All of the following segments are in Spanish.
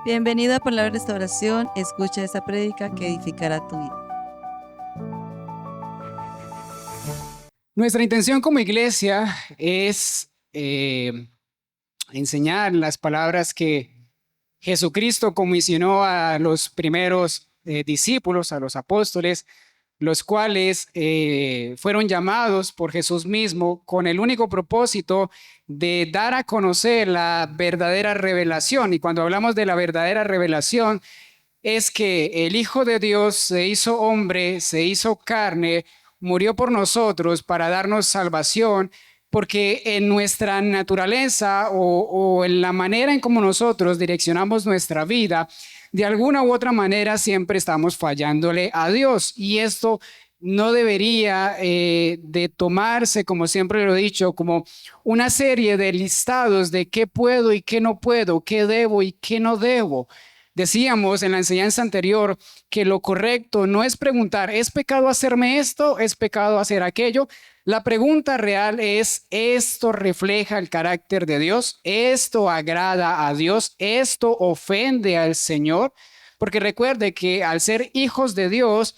Bienvenido a Palabra de Restauración. Escucha esta prédica que edificará tu vida. Nuestra intención como iglesia es enseñar las palabras que Jesucristo comisionó a los primeros discípulos, a los apóstoles, los cuales fueron llamados por Jesús mismo con el único propósito de dar a conocer la verdadera revelación. Y cuando hablamos de la verdadera revelación, es que el Hijo de Dios se hizo hombre, se hizo carne, murió por nosotros para darnos salvación, porque en nuestra naturaleza o en la manera en cómo nosotros direccionamos nuestra vida, de alguna u otra manera siempre estamos fallándole a Dios. Y esto no debería de tomarse, como siempre lo he dicho, como una serie de listados de qué puedo y qué no puedo, qué debo y qué no debo. Decíamos en la enseñanza anterior que lo correcto no es preguntar, ¿es pecado hacerme esto? ¿Es pecado hacer aquello? La pregunta real es, ¿esto refleja el carácter de Dios? ¿Esto agrada a Dios? ¿Esto ofende al Señor? Porque recuerde que al ser hijos de Dios,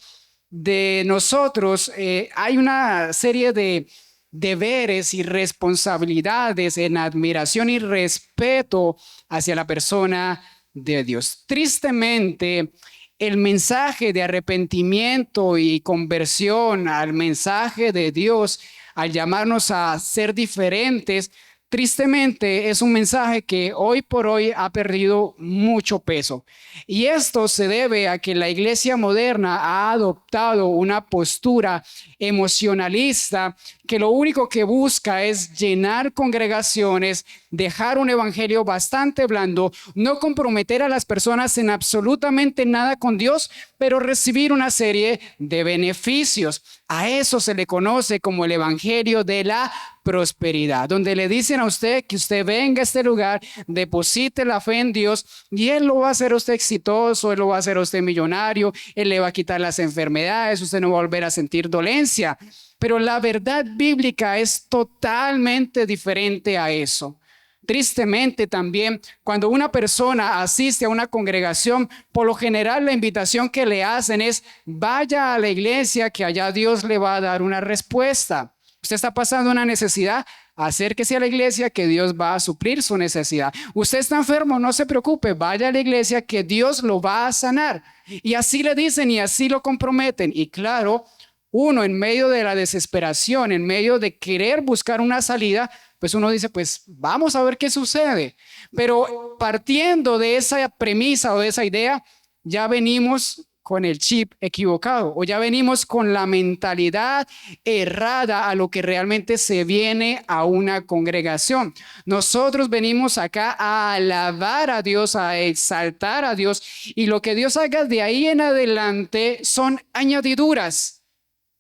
de nosotros hay una serie de deberes y responsabilidades en admiración y respeto hacia la persona de Dios. Tristemente, el mensaje de arrepentimiento y conversión al mensaje de Dios, al llamarnos a ser diferentes, tristemente es un mensaje que hoy por hoy ha perdido mucho peso. Y esto se debe a que la iglesia moderna ha adoptado una postura emocionalista que lo único que busca es llenar congregaciones, dejar un evangelio bastante blando, no comprometer a las personas en absolutamente nada con Dios, pero recibir una serie de beneficios. A eso se le conoce como el evangelio de la prosperidad, donde le dicen a usted que usted venga a este lugar, deposite la fe en Dios y Él lo va a hacer a usted exitoso, Él lo va a hacer a usted millonario, Él le va a quitar las enfermedades, usted no va a volver a sentir dolencia. Pero la verdad bíblica es totalmente diferente a eso. Tristemente también, cuando una persona asiste a una congregación, por lo general la invitación que le hacen es vaya a la iglesia que allá Dios le va a dar una respuesta. Usted está pasando una necesidad, acérquese a la iglesia que Dios va a suplir su necesidad. Usted está enfermo, no se preocupe, vaya a la iglesia que Dios lo va a sanar. Y así le dicen y así lo comprometen. Y claro, uno en medio de la desesperación, en medio de querer buscar una salida, pues uno dice, pues vamos a ver qué sucede. Pero partiendo de esa premisa o de esa idea, ya venimos con el chip equivocado o ya venimos con la mentalidad errada a lo que realmente se viene a una congregación. Nosotros venimos acá a alabar a Dios, a exaltar a Dios, y lo que Dios haga de ahí en adelante son añadiduras.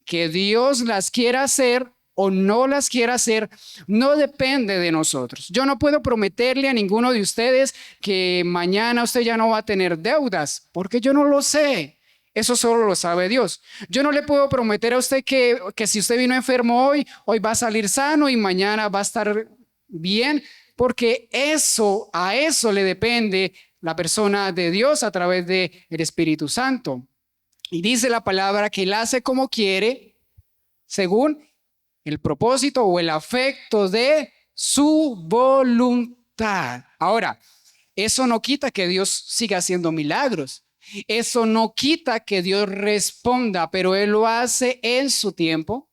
Que Dios las quiera hacer o no las quiera hacer, no depende de nosotros. Yo no puedo prometerle a ninguno de ustedes que mañana usted ya no va a tener deudas, porque yo no lo sé. Eso solo lo sabe Dios. Yo no le puedo prometer a usted que si usted vino enfermo hoy va a salir sano y mañana va a estar bien, porque a eso le depende la persona de Dios a través del Espíritu Santo. Y dice la palabra que Él hace como quiere, según el propósito o el afecto de su voluntad. Ahora, eso no quita que Dios siga haciendo milagros. Eso no quita que Dios responda, pero Él lo hace en su tiempo.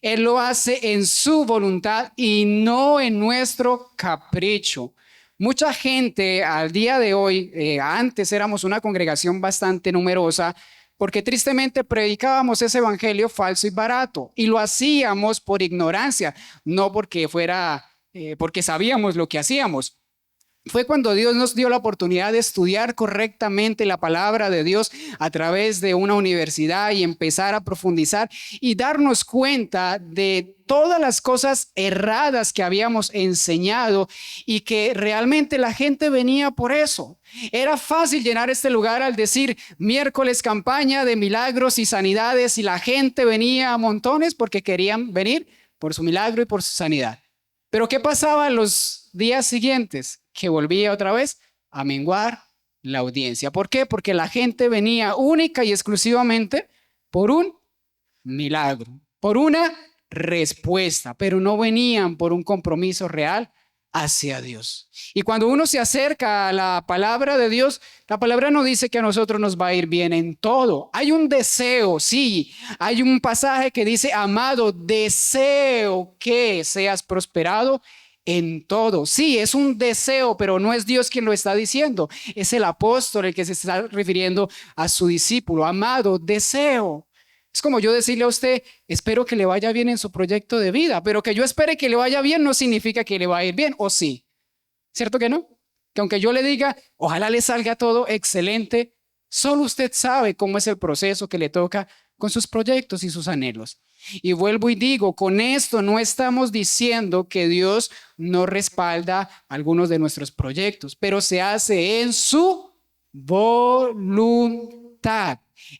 Él lo hace en su voluntad y no en nuestro capricho. Mucha gente al día de hoy, antes éramos una congregación bastante numerosa, porque tristemente predicábamos ese evangelio falso y barato y lo hacíamos por ignorancia, no porque porque sabíamos lo que hacíamos. Fue cuando Dios nos dio la oportunidad de estudiar correctamente la palabra de Dios a través de una universidad y empezar a profundizar y darnos cuenta de todas las cosas erradas que habíamos enseñado y que realmente la gente venía por eso. Era fácil llenar este lugar al decir miércoles campaña de milagros y sanidades y la gente venía a montones porque querían venir por su milagro y por su sanidad. Pero ¿qué pasaba en los días siguientes? Que volvía otra vez a menguar, la audiencia. ¿Por qué? Porque la gente venía única y exclusivamente por un milagro, por una respuesta, pero no venían por un compromiso real hacia Dios. Y cuando uno se acerca a la palabra de Dios, la palabra no dice que a nosotros nos va a ir bien en todo. Hay un deseo, sí. Hay un pasaje que dice, amado, deseo que seas prosperado en todo. Sí, es un deseo, pero no es Dios quien lo está diciendo. Es el apóstol el que se está refiriendo a su discípulo. Amado, deseo. Es como yo decirle a usted, espero que le vaya bien en su proyecto de vida, pero que yo espere que le vaya bien no significa que le va a ir bien, ¿o sí? ¿Cierto que no? Que aunque yo le diga, ojalá le salga todo excelente, solo usted sabe cómo es el proceso que le toca con sus proyectos y sus anhelos. Y vuelvo y digo, con esto no estamos diciendo que Dios no respalda algunos de nuestros proyectos, pero se hace en su voluntad,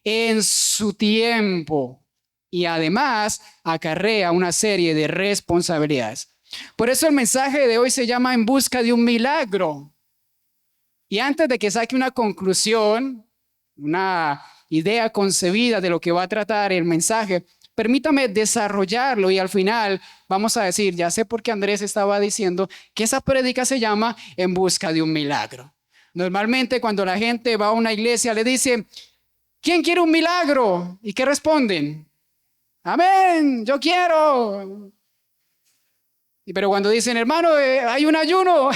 en su tiempo, y además acarrea una serie de responsabilidades. Por eso el mensaje de hoy se llama En busca de un milagro. Y antes de que saque una conclusión, una idea concebida de lo que va a tratar el mensaje, permítame desarrollarlo y al final vamos a decir, ya sé por qué Andrés estaba diciendo que esa prédica se llama En busca de un milagro. Normalmente cuando la gente va a una iglesia le dice, ¿quién quiere un milagro? ¿Y qué responden? Amén, yo quiero. Pero cuando dicen, hermano, hay un ayuno.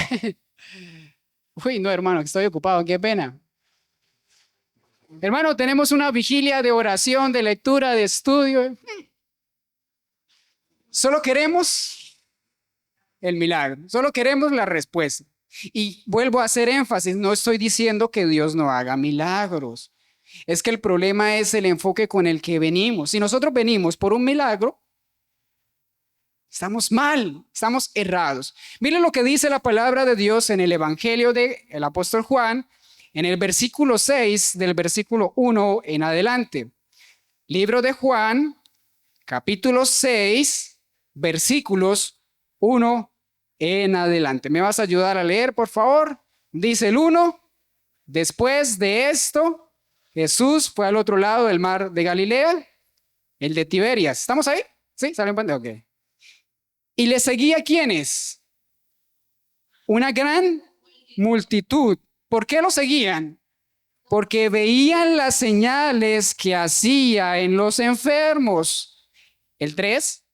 Uy, no, hermano, que estoy ocupado, qué pena. Hermano, tenemos una vigilia de oración, de lectura, de estudio. Solo queremos el milagro, solo queremos la respuesta. Y vuelvo a hacer énfasis, no estoy diciendo que Dios no haga milagros. Es que el problema es el enfoque con el que venimos. Si nosotros venimos por un milagro, estamos mal, estamos errados. Miren lo que dice la palabra de Dios en el Evangelio del apóstol Juan, en el versículo 6 del versículo 1 en adelante. Libro de Juan, capítulo 6, versículos 1 en adelante. ¿Me vas a ayudar a leer, por favor? Dice el 1, después de esto, Jesús fue al otro lado del mar de Galilea, el de Tiberias. ¿Estamos ahí? ¿Sí? ¿Salen en pantalla? Ok. ¿Y le seguía quiénes? Una gran multitud. ¿Por qué lo seguían? Porque veían las señales que hacía en los enfermos. El 3.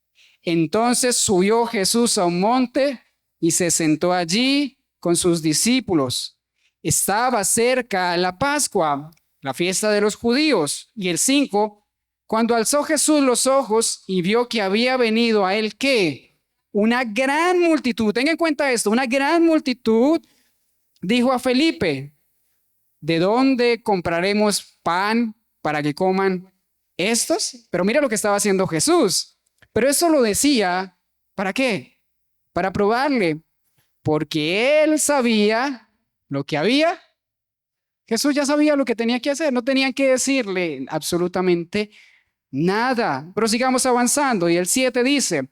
Entonces subió Jesús a un monte y se sentó allí con sus discípulos. Estaba cerca la Pascua, la fiesta de los judíos. Y el 5. Cuando alzó Jesús los ojos y vio que había venido a él, ¿qué? Una gran multitud. Tenga en cuenta esto, una gran multitud. Dijo a Felipe, ¿de dónde compraremos pan para que coman estos? Pero mira lo que estaba haciendo Jesús. Pero eso lo decía, ¿para qué? Para probarle, porque él sabía lo que había. Jesús ya sabía lo que tenía que hacer, no tenían que decirle absolutamente nada. Pero sigamos avanzando. Y el 7 dice,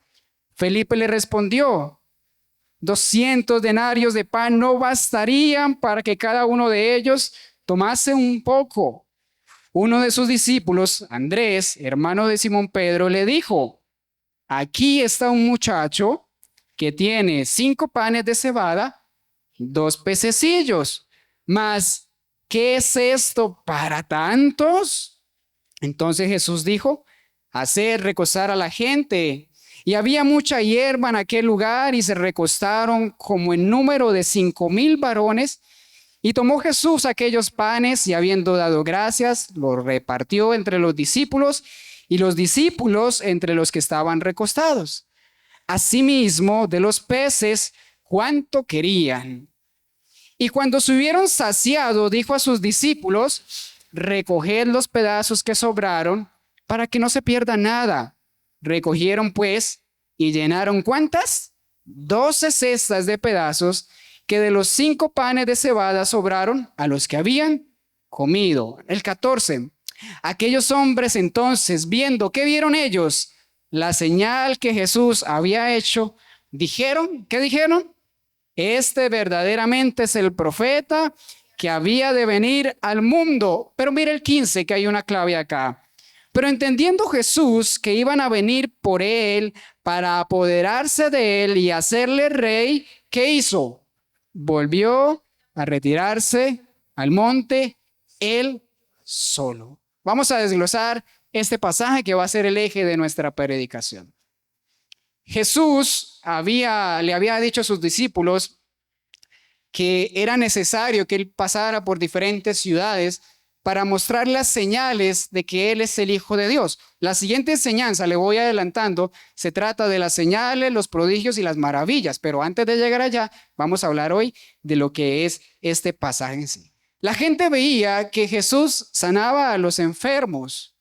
Felipe le respondió, 200 denarios de pan no bastarían para que cada uno de ellos tomase un poco. Uno de sus discípulos, Andrés, hermano de Simón Pedro, le dijo, aquí está un muchacho que tiene 5 panes de cebada, 2 pececillos. Mas, ¿qué es esto para tantos? Entonces Jesús dijo, hacer recostar a la gente. Y había mucha hierba en aquel lugar y se recostaron como en número de 5,000 varones. Y tomó Jesús aquellos panes y habiendo dado gracias, los repartió entre los discípulos y los discípulos entre los que estaban recostados. Asimismo, de los peces, cuánto querían. Y cuando se hubieron saciado, dijo a sus discípulos, recoged los pedazos que sobraron para que no se pierda nada. Recogieron pues y llenaron ¿cuántas? 12 cestas de pedazos que de los 5 panes de cebada sobraron a los que habían comido. El 14. Aquellos hombres entonces, viendo, ¿qué vieron ellos? La señal que Jesús había hecho, dijeron, ¿qué dijeron? Este verdaderamente es el profeta que había de venir al mundo. Pero mira el 15, que hay una clave acá. Pero entendiendo Jesús que iban a venir por él para apoderarse de él y hacerle rey, ¿qué hizo? Volvió a retirarse al monte él solo. Vamos a desglosar este pasaje que va a ser el eje de nuestra predicación. Jesús le había dicho a sus discípulos que era necesario que él pasara por diferentes ciudades para mostrar las señales de que él es el Hijo de Dios. La siguiente enseñanza, le voy adelantando, se trata de las señales, los prodigios y las maravillas, pero antes de llegar allá, vamos a hablar hoy de lo que es este pasaje en sí. La gente veía que Jesús sanaba a los enfermos.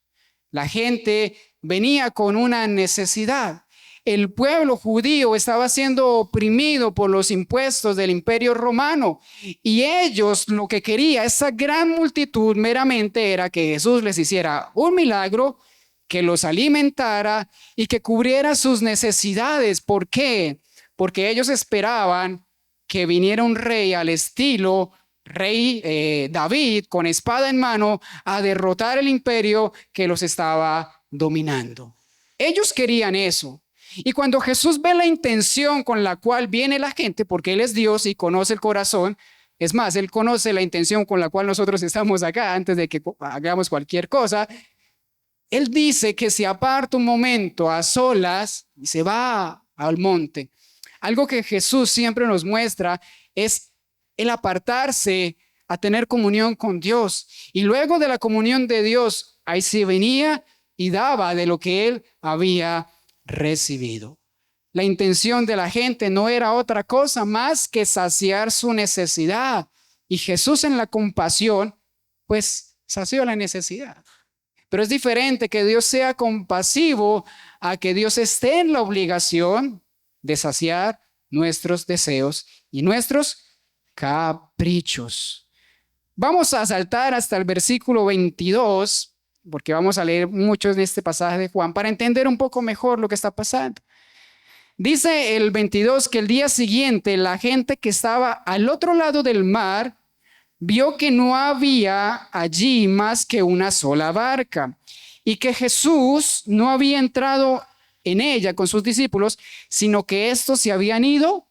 La gente venía con una necesidad. El pueblo judío estaba siendo oprimido por los impuestos del Imperio Romano y ellos lo que quería, esa gran multitud meramente era que Jesús les hiciera un milagro, que los alimentara y que cubriera sus necesidades. ¿Por qué? Porque ellos esperaban que viniera un rey al estilo rey David con espada en mano a derrotar el imperio que los estaba dominando. Ellos querían eso. Y cuando Jesús ve la intención con la cual viene la gente, porque Él es Dios y conoce el corazón, es más, Él conoce la intención con la cual nosotros estamos acá antes de que hagamos cualquier cosa, Él dice que se aparta un momento a solas y se va al monte. Algo que Jesús siempre nos muestra es el apartarse a tener comunión con Dios. Y luego de la comunión de Dios, ahí se venía y daba de lo que Él había recibido. La intención de la gente no era otra cosa más que saciar su necesidad. Y Jesús en la compasión, pues sació la necesidad. Pero es diferente que Dios sea compasivo a que Dios esté en la obligación de saciar nuestros deseos y nuestros caprichos. Vamos a saltar hasta el versículo 22, porque vamos a leer mucho en este pasaje de Juan para entender un poco mejor lo que está pasando. Dice el 22 que el día siguiente la gente que estaba al otro lado del mar vio que no había allí más que una sola barca y que Jesús no había entrado en ella con sus discípulos, sino que estos se habían ido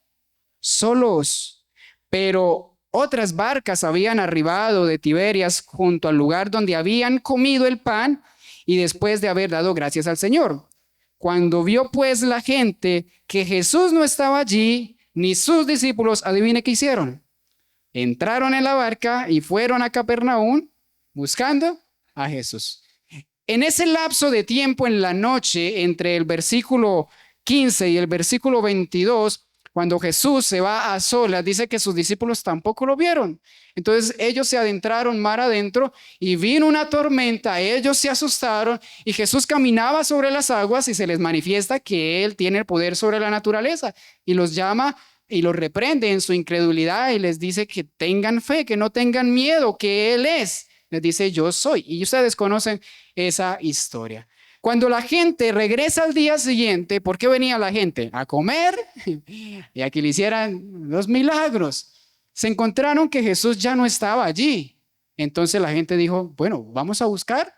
solos. Pero otras barcas habían arribado de Tiberias junto al lugar donde habían comido el pan y después de haber dado gracias al Señor. Cuando vio pues la gente que Jesús no estaba allí, ni sus discípulos, adivine qué hicieron. Entraron en la barca y fueron a Capernaum buscando a Jesús. En ese lapso de tiempo en la noche, entre el versículo 15 y el versículo 22, cuando Jesús se va a solas, dice que sus discípulos tampoco lo vieron. Entonces ellos se adentraron mar adentro y vino una tormenta, ellos se asustaron y Jesús caminaba sobre las aguas y se les manifiesta que Él tiene el poder sobre la naturaleza y los llama y los reprende en su incredulidad y les dice que tengan fe, que no tengan miedo, que Él es. Les dice yo soy. Y ustedes conocen esa historia. Cuando la gente regresa al día siguiente, ¿por qué venía la gente? A comer y a que le hicieran los milagros. Se encontraron que Jesús ya no estaba allí. Entonces la gente dijo, bueno, vamos a buscar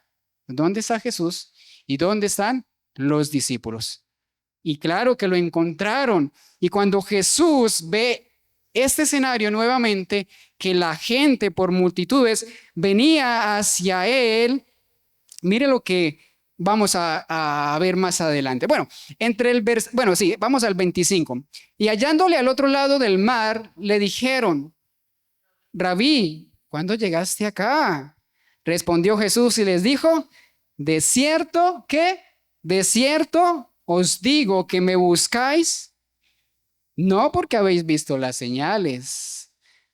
dónde está Jesús y dónde están los discípulos. Y claro que lo encontraron. Y cuando Jesús ve este escenario nuevamente, que la gente por multitudes venía hacia Él, mire lo que vamos a ver más adelante. Bueno, vamos al 25. Y hallándole al otro lado del mar, le dijeron, Rabí, ¿cuándo llegaste acá? Respondió Jesús y les dijo, de cierto, ¿qué? De cierto os digo que me buscáis, no porque habéis visto las señales,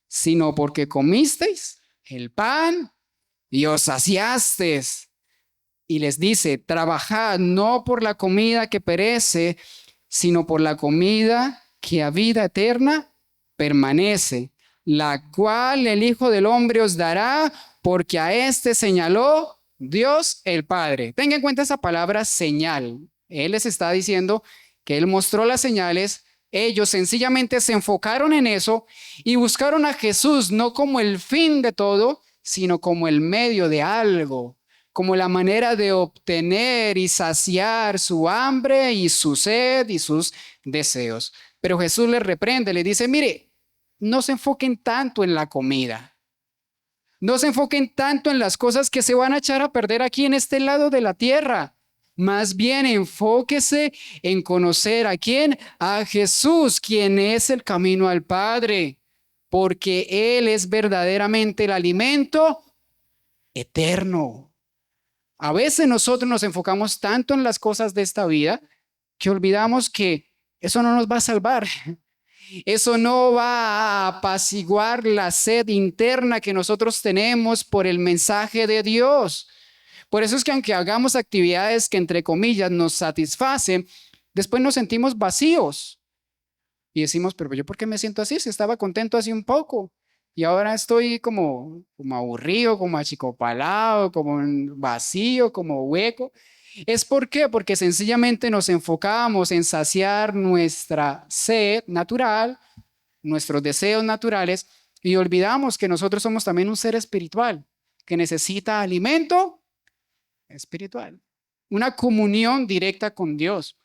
sino porque comisteis el pan y os saciasteis. Y les dice, trabajad no por la comida que perece, sino por la comida que a vida eterna permanece, la cual el Hijo del Hombre os dará, porque a este señaló Dios el Padre. Tenga en cuenta esa palabra señal. Él les está diciendo que Él mostró las señales Ellos sencillamente se enfocaron en eso y buscaron a Jesús no como el fin de todo, sino como el medio de algo, como la manera de obtener y saciar su hambre y su sed y sus deseos. Pero Jesús les reprende, les dice, mire, no se enfoquen tanto en la comida. No se enfoquen tanto en las cosas que se van a echar a perder aquí en este lado de la tierra. Más bien enfóquese en conocer a quién, a Jesús, quien es el camino al Padre, porque Él es verdaderamente el alimento eterno. A veces nosotros nos enfocamos tanto en las cosas de esta vida que olvidamos que eso no nos va a salvar. Eso no va a apaciguar la sed interna que nosotros tenemos por el mensaje de Dios. Por eso es que aunque hagamos actividades que entre comillas nos satisfacen, después nos sentimos vacíos y decimos, pero yo ¿por qué me siento así? Si estaba contento hace un poco y ahora estoy como aburrido, como achicopalado, como vacío, como hueco. ¿Es por qué? Porque sencillamente nos enfocamos en saciar nuestra sed natural, nuestros deseos naturales y olvidamos que nosotros somos también un ser espiritual que necesita alimento espiritual, una comunión directa con Dios.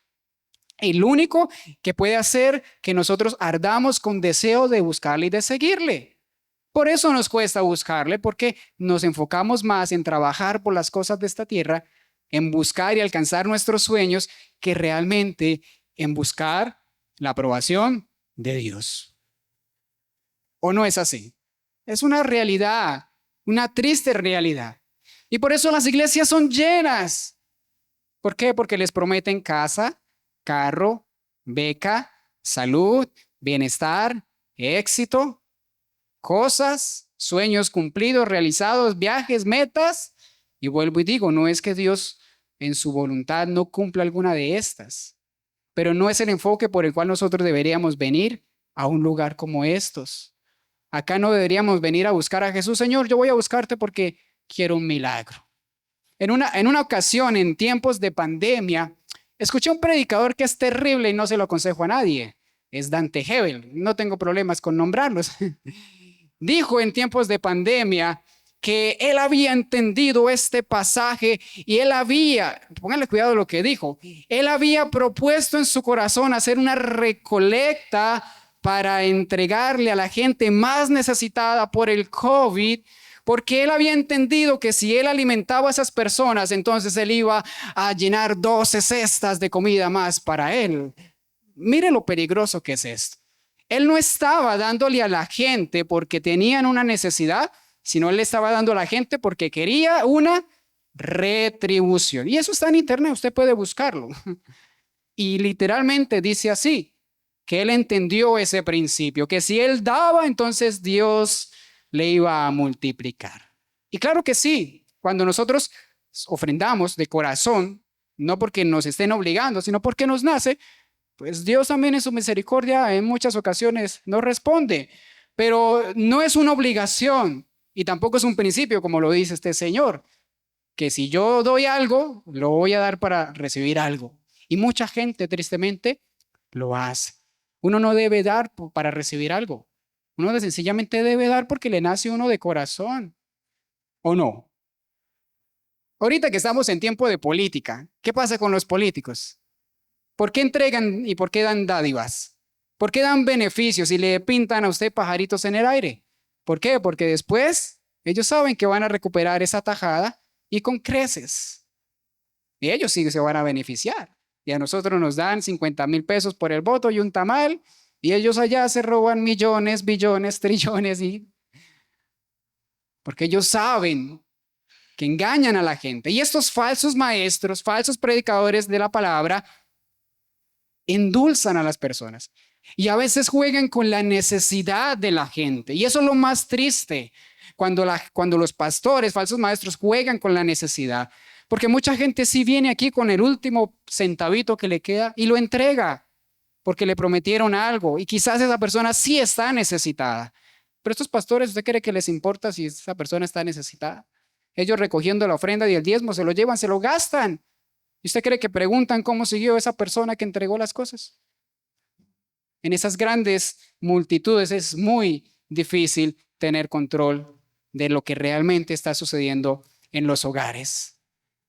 El único que puede hacer que nosotros ardamos con deseo de buscarle y de seguirle. Por eso nos cuesta buscarle, porque nos enfocamos más en trabajar por las cosas de esta tierra, en buscar y alcanzar nuestros sueños, que realmente en buscar la aprobación de Dios. ¿O no es así? Es una realidad, una triste realidad. Y por eso las iglesias son llenas. ¿Por qué? Porque les prometen casa, carro, beca, salud, bienestar, éxito, cosas, sueños cumplidos, realizados, viajes, metas. Y vuelvo y digo, no es que Dios en su voluntad no cumpla alguna de estas, pero no es el enfoque por el cual nosotros deberíamos venir a un lugar como estos. Acá no deberíamos venir a buscar a Jesús, Señor, yo voy a buscarte porque quiero un milagro. En una ocasión, en tiempos de pandemia, escuché un predicador que es terrible y no se lo aconsejo a nadie. Es Dante Hebel, no tengo problemas con nombrarlos. Dijo en tiempos de pandemia que él había entendido este pasaje y él había, pónganle cuidado lo que dijo, él había propuesto en su corazón hacer una recolecta para entregarle a la gente más necesitada por el COVID, porque él había entendido que si él alimentaba a esas personas, entonces él iba a llenar 12 cestas de comida más para él. Mire lo peligroso que es esto. Él no estaba dándole a la gente porque tenían una necesidad, sino él le estaba dando a la gente porque quería una retribución. Y eso está en internet, usted puede buscarlo. Y literalmente dice así, que él entendió ese principio, que si él daba, entonces Dios le iba a multiplicar. Y claro que sí, cuando nosotros ofrendamos de corazón, no porque nos estén obligando, sino porque nos nace, pues Dios también en su misericordia en muchas ocasiones nos responde, pero no es una obligación y tampoco es un principio como lo dice este señor, que si yo doy algo, lo voy a dar para recibir algo. Y mucha gente tristemente lo hace. Uno no debe dar para recibir algo. Uno sencillamente debe dar porque le nace uno de corazón. ¿O no? Ahorita que estamos en tiempo de política, ¿qué pasa con los políticos? ¿Por qué entregan y por qué dan dádivas? ¿Por qué dan beneficios y le pintan a usted pajaritos en el aire? ¿Por qué? Porque después ellos saben que van a recuperar esa tajada y con creces. Y ellos sí se van a beneficiar. Y a nosotros nos dan 50,000 pesos por el voto y un tamal, y ellos allá se roban millones, billones, trillones, porque ellos saben que engañan a la gente. Y estos falsos maestros, falsos predicadores de la palabra, endulzan a las personas. Y a veces juegan con la necesidad de la gente. Y eso es lo más triste, cuando los pastores, falsos maestros, juegan con la necesidad. Porque mucha gente sí viene aquí con el último centavito que le queda y lo entrega porque le prometieron algo y quizás esa persona sí está necesitada. Pero estos pastores, ¿usted cree que les importa si esa persona está necesitada? Ellos recogiendo la ofrenda y el diezmo se lo llevan, se lo gastan. ¿Y usted cree que preguntan cómo siguió esa persona que entregó las cosas? En esas grandes multitudes es muy difícil tener control de lo que realmente está sucediendo en los hogares.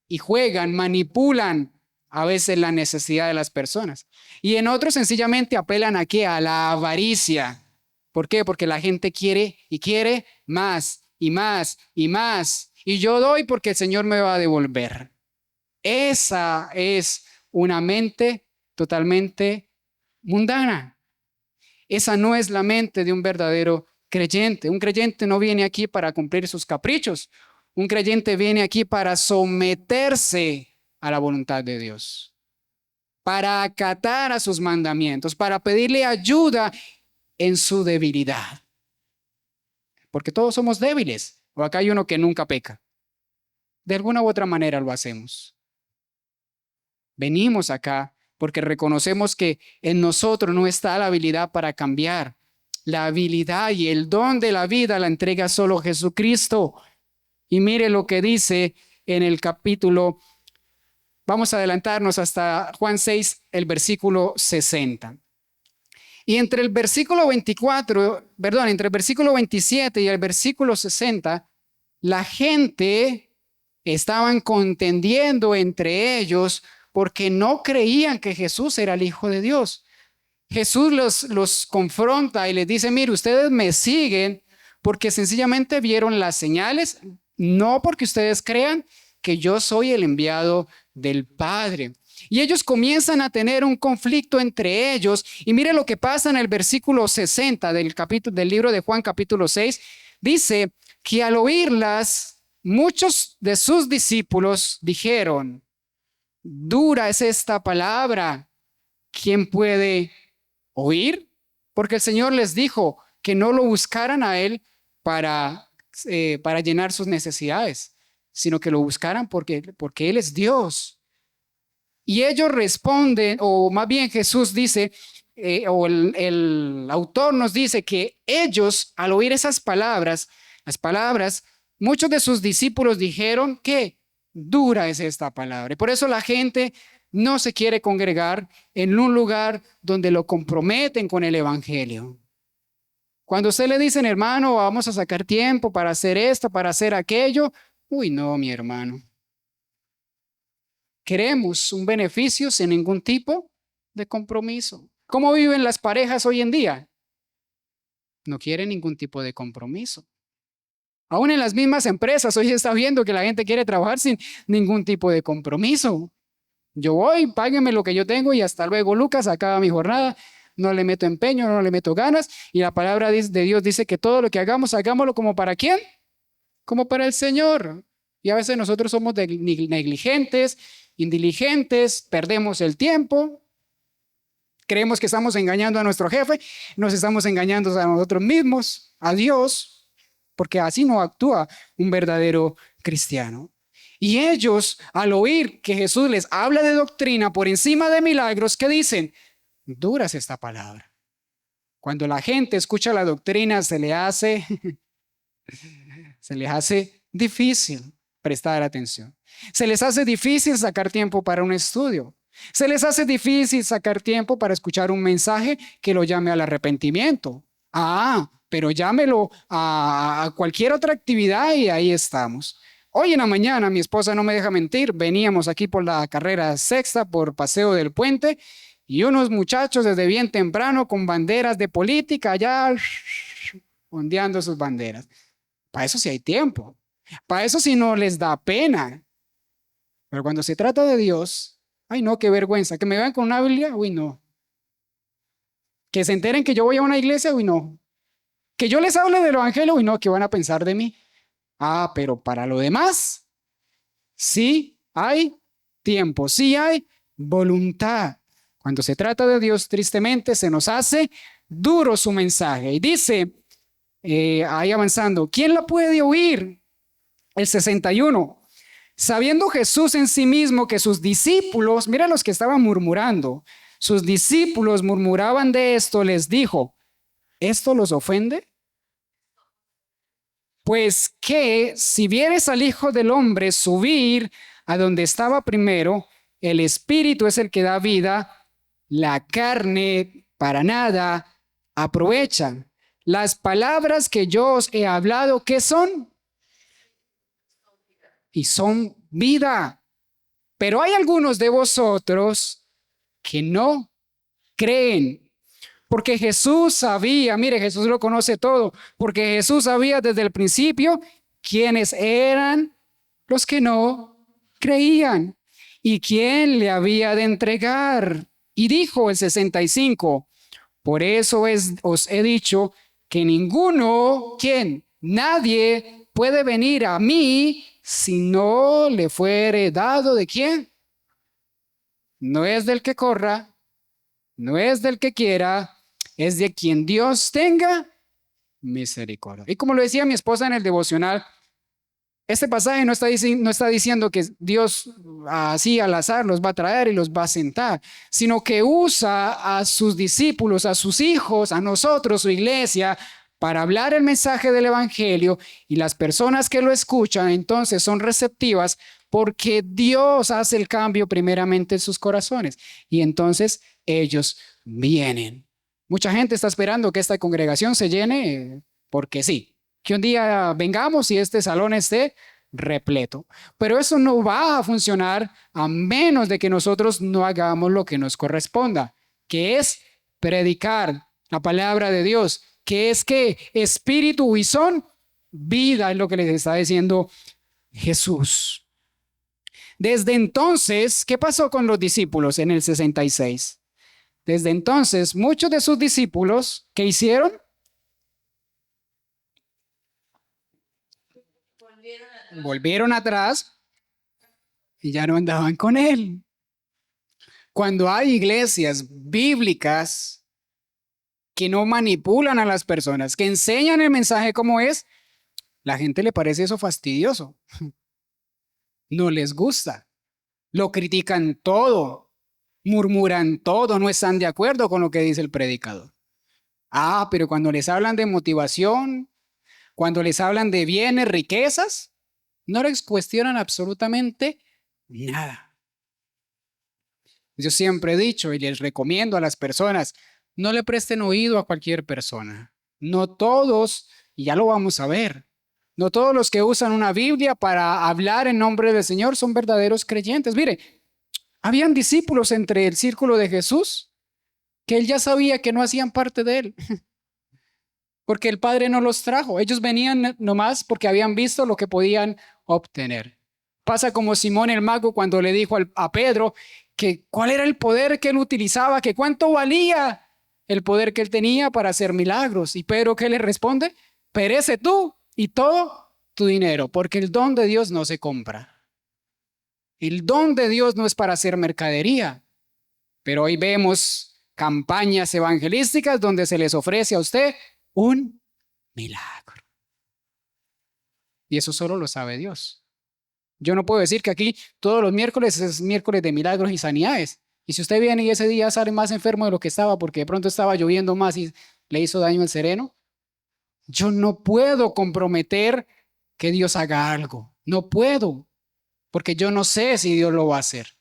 Y juegan, manipulan a veces la necesidad de las personas. Y en otros sencillamente apelan ¿a qué? A la avaricia. ¿Por qué? Porque la gente quiere y quiere más y más y más. Y yo doy porque el Señor me va a devolver. Esa es una mente totalmente mundana. Esa no es la mente de un verdadero creyente. Un creyente no viene aquí para cumplir sus caprichos. Un creyente viene aquí para someterse a la voluntad de Dios, para acatar a sus mandamientos, para pedirle ayuda en su debilidad. Porque todos somos débiles. O acá hay uno que nunca peca. De alguna u otra manera lo hacemos. Venimos acá porque reconocemos que en nosotros no está la habilidad para cambiar. La habilidad y el don de la vida la entrega solo Jesucristo. Y mire lo que dice en el capítulo, vamos a adelantarnos hasta Juan 6, el versículo 60. Y entre el versículo 27 y el versículo 60, la gente estaban contendiendo entre ellos porque no creían que Jesús era el Hijo de Dios. Jesús los confronta y les dice, mire, ustedes me siguen porque sencillamente vieron las señales, no porque ustedes crean que yo soy el enviado del Padre. Y ellos comienzan a tener un conflicto entre ellos. Y mire lo que pasa en el versículo 60 del libro de Juan capítulo 6. Dice que al oírlas, muchos de sus discípulos dijeron, dura es esta palabra, ¿quién puede oír? Porque el Señor les dijo que no lo buscaran a Él para llenar sus necesidades, sino que lo buscaran porque Él es Dios. Y ellos responden, o más bien Jesús dice, o el autor nos dice que ellos al oír esas palabras, las palabras, muchos de sus discípulos dijeron que dura es esta palabra. Y por eso la gente no se quiere congregar en un lugar donde lo comprometen con el evangelio. Cuando usted le dicen, hermano, vamos a sacar tiempo para hacer esto, para hacer aquello, uy, no, mi hermano. Queremos un beneficio sin ningún tipo de compromiso. ¿Cómo viven las parejas hoy en día? No quieren ningún tipo de compromiso. Aún en las mismas empresas, hoy se está viendo que la gente quiere trabajar sin ningún tipo de compromiso. Yo voy, páguenme lo que yo tengo y hasta luego, Lucas, acaba mi jornada. No le meto empeño, no le meto ganas. Y la palabra de Dios dice que todo lo que hagamos, hagámoslo como para ¿quién? Como para el Señor. Y a veces nosotros somos negligentes, indiligentes, perdemos el tiempo. Creemos que estamos engañando a nuestro jefe, nos estamos engañando a nosotros mismos, a Dios. Porque así no actúa un verdadero cristiano. Y ellos, al oír que Jesús les habla de doctrina por encima de milagros, ¿qué dicen? Dura es esta palabra. Cuando la gente escucha la doctrina, se les hace difícil prestar atención. Se les hace difícil sacar tiempo para un estudio. Se les hace difícil sacar tiempo para escuchar un mensaje que lo llame al arrepentimiento. Pero llámelo a cualquier otra actividad y ahí estamos. Hoy en la mañana, mi esposa no me deja mentir, veníamos aquí por la carrera sexta, por Paseo del Puente, y unos muchachos desde bien temprano con banderas de política allá ondeando sus banderas. Para eso sí hay tiempo. Para eso sí no les da pena. Pero cuando se trata de Dios, ay no, qué vergüenza. Que me vean con una Biblia, uy no. Que se enteren que yo voy a una iglesia, uy no. Que yo les hable del evangelio, uy no, ¿qué van a pensar de mí? Pero para lo demás, sí hay tiempo, sí hay voluntad. Cuando se trata de Dios, tristemente, se nos hace duro su mensaje. Y dice, ahí avanzando, ¿quién la puede oír? El 61. Sabiendo Jesús en sí mismo que sus discípulos, mira los que estaban murmurando, sus discípulos murmuraban de esto, les dijo, ¿esto los ofende? Pues que si vieres al Hijo del Hombre subir a donde estaba primero, el Espíritu es el que da vida, la carne para nada aprovechan. Las palabras que yo os he hablado, ¿qué son? Y son vida. Pero hay algunos de vosotros que no creen. Porque Jesús sabía, mire, Jesús lo conoce todo, porque Jesús sabía desde el principio quiénes eran los que no creían y quién le había de entregar. Y dijo el 65, por eso os he dicho que ninguno, ¿quién? Nadie puede venir a mí si no le fuere dado ¿de quién? No es del que corra, no es del que quiera, es de quien Dios tenga misericordia. Y como lo decía mi esposa en el devocional, este pasaje no está diciendo que Dios así al azar los va a traer y los va a sentar, sino que usa a sus discípulos, a sus hijos, a nosotros, su iglesia, para hablar el mensaje del evangelio, y las personas que lo escuchan entonces son receptivas porque Dios hace el cambio primeramente en sus corazones y entonces ellos vienen. Mucha gente está esperando que esta congregación se llene porque sí, que un día vengamos y este salón esté repleto. Pero eso no va a funcionar a menos de que nosotros no hagamos lo que nos corresponda, que es predicar la palabra de Dios, que es que espíritu y son vida, es lo que les está diciendo Jesús. Desde entonces, ¿qué pasó con los discípulos en el 66? Desde entonces, muchos de sus discípulos, ¿qué hicieron? Volvieron atrás y ya no andaban con él. Cuando hay iglesias bíblicas que no manipulan a las personas, que enseñan el mensaje como es, la gente le parece eso fastidioso. No les gusta. Lo critican todo, murmuran todo, no están de acuerdo con lo que dice el predicador. Pero cuando les hablan de motivación, cuando les hablan de bienes, riquezas, no les cuestionan absolutamente nada. Yo siempre he dicho y les recomiendo a las personas, no le presten oído a cualquier persona. No todos, y ya lo vamos a ver, no todos los que usan una Biblia para hablar en nombre del Señor son verdaderos creyentes. Mire, habían discípulos entre el círculo de Jesús que él ya sabía que no hacían parte de él, porque el Padre no los trajo. Ellos venían nomás porque habían visto lo que podían obtener. Pasa como Simón el mago cuando le dijo a Pedro que cuál era el poder que él utilizaba, que cuánto valía el poder que él tenía para hacer milagros. Y Pedro, ¿qué le responde? Perece tú y todo tu dinero, porque el don de Dios no se compra. El don de Dios no es para hacer mercadería. Pero hoy vemos campañas evangelísticas donde se les ofrece a usted un milagro. Y eso solo lo sabe Dios. Yo no puedo decir que aquí todos los miércoles es miércoles de milagros y sanidades. Y si usted viene y ese día sale más enfermo de lo que estaba porque de pronto estaba lloviendo más y le hizo daño el sereno, yo no puedo comprometer que Dios haga algo. No puedo, porque yo no sé si Dios lo va a hacer.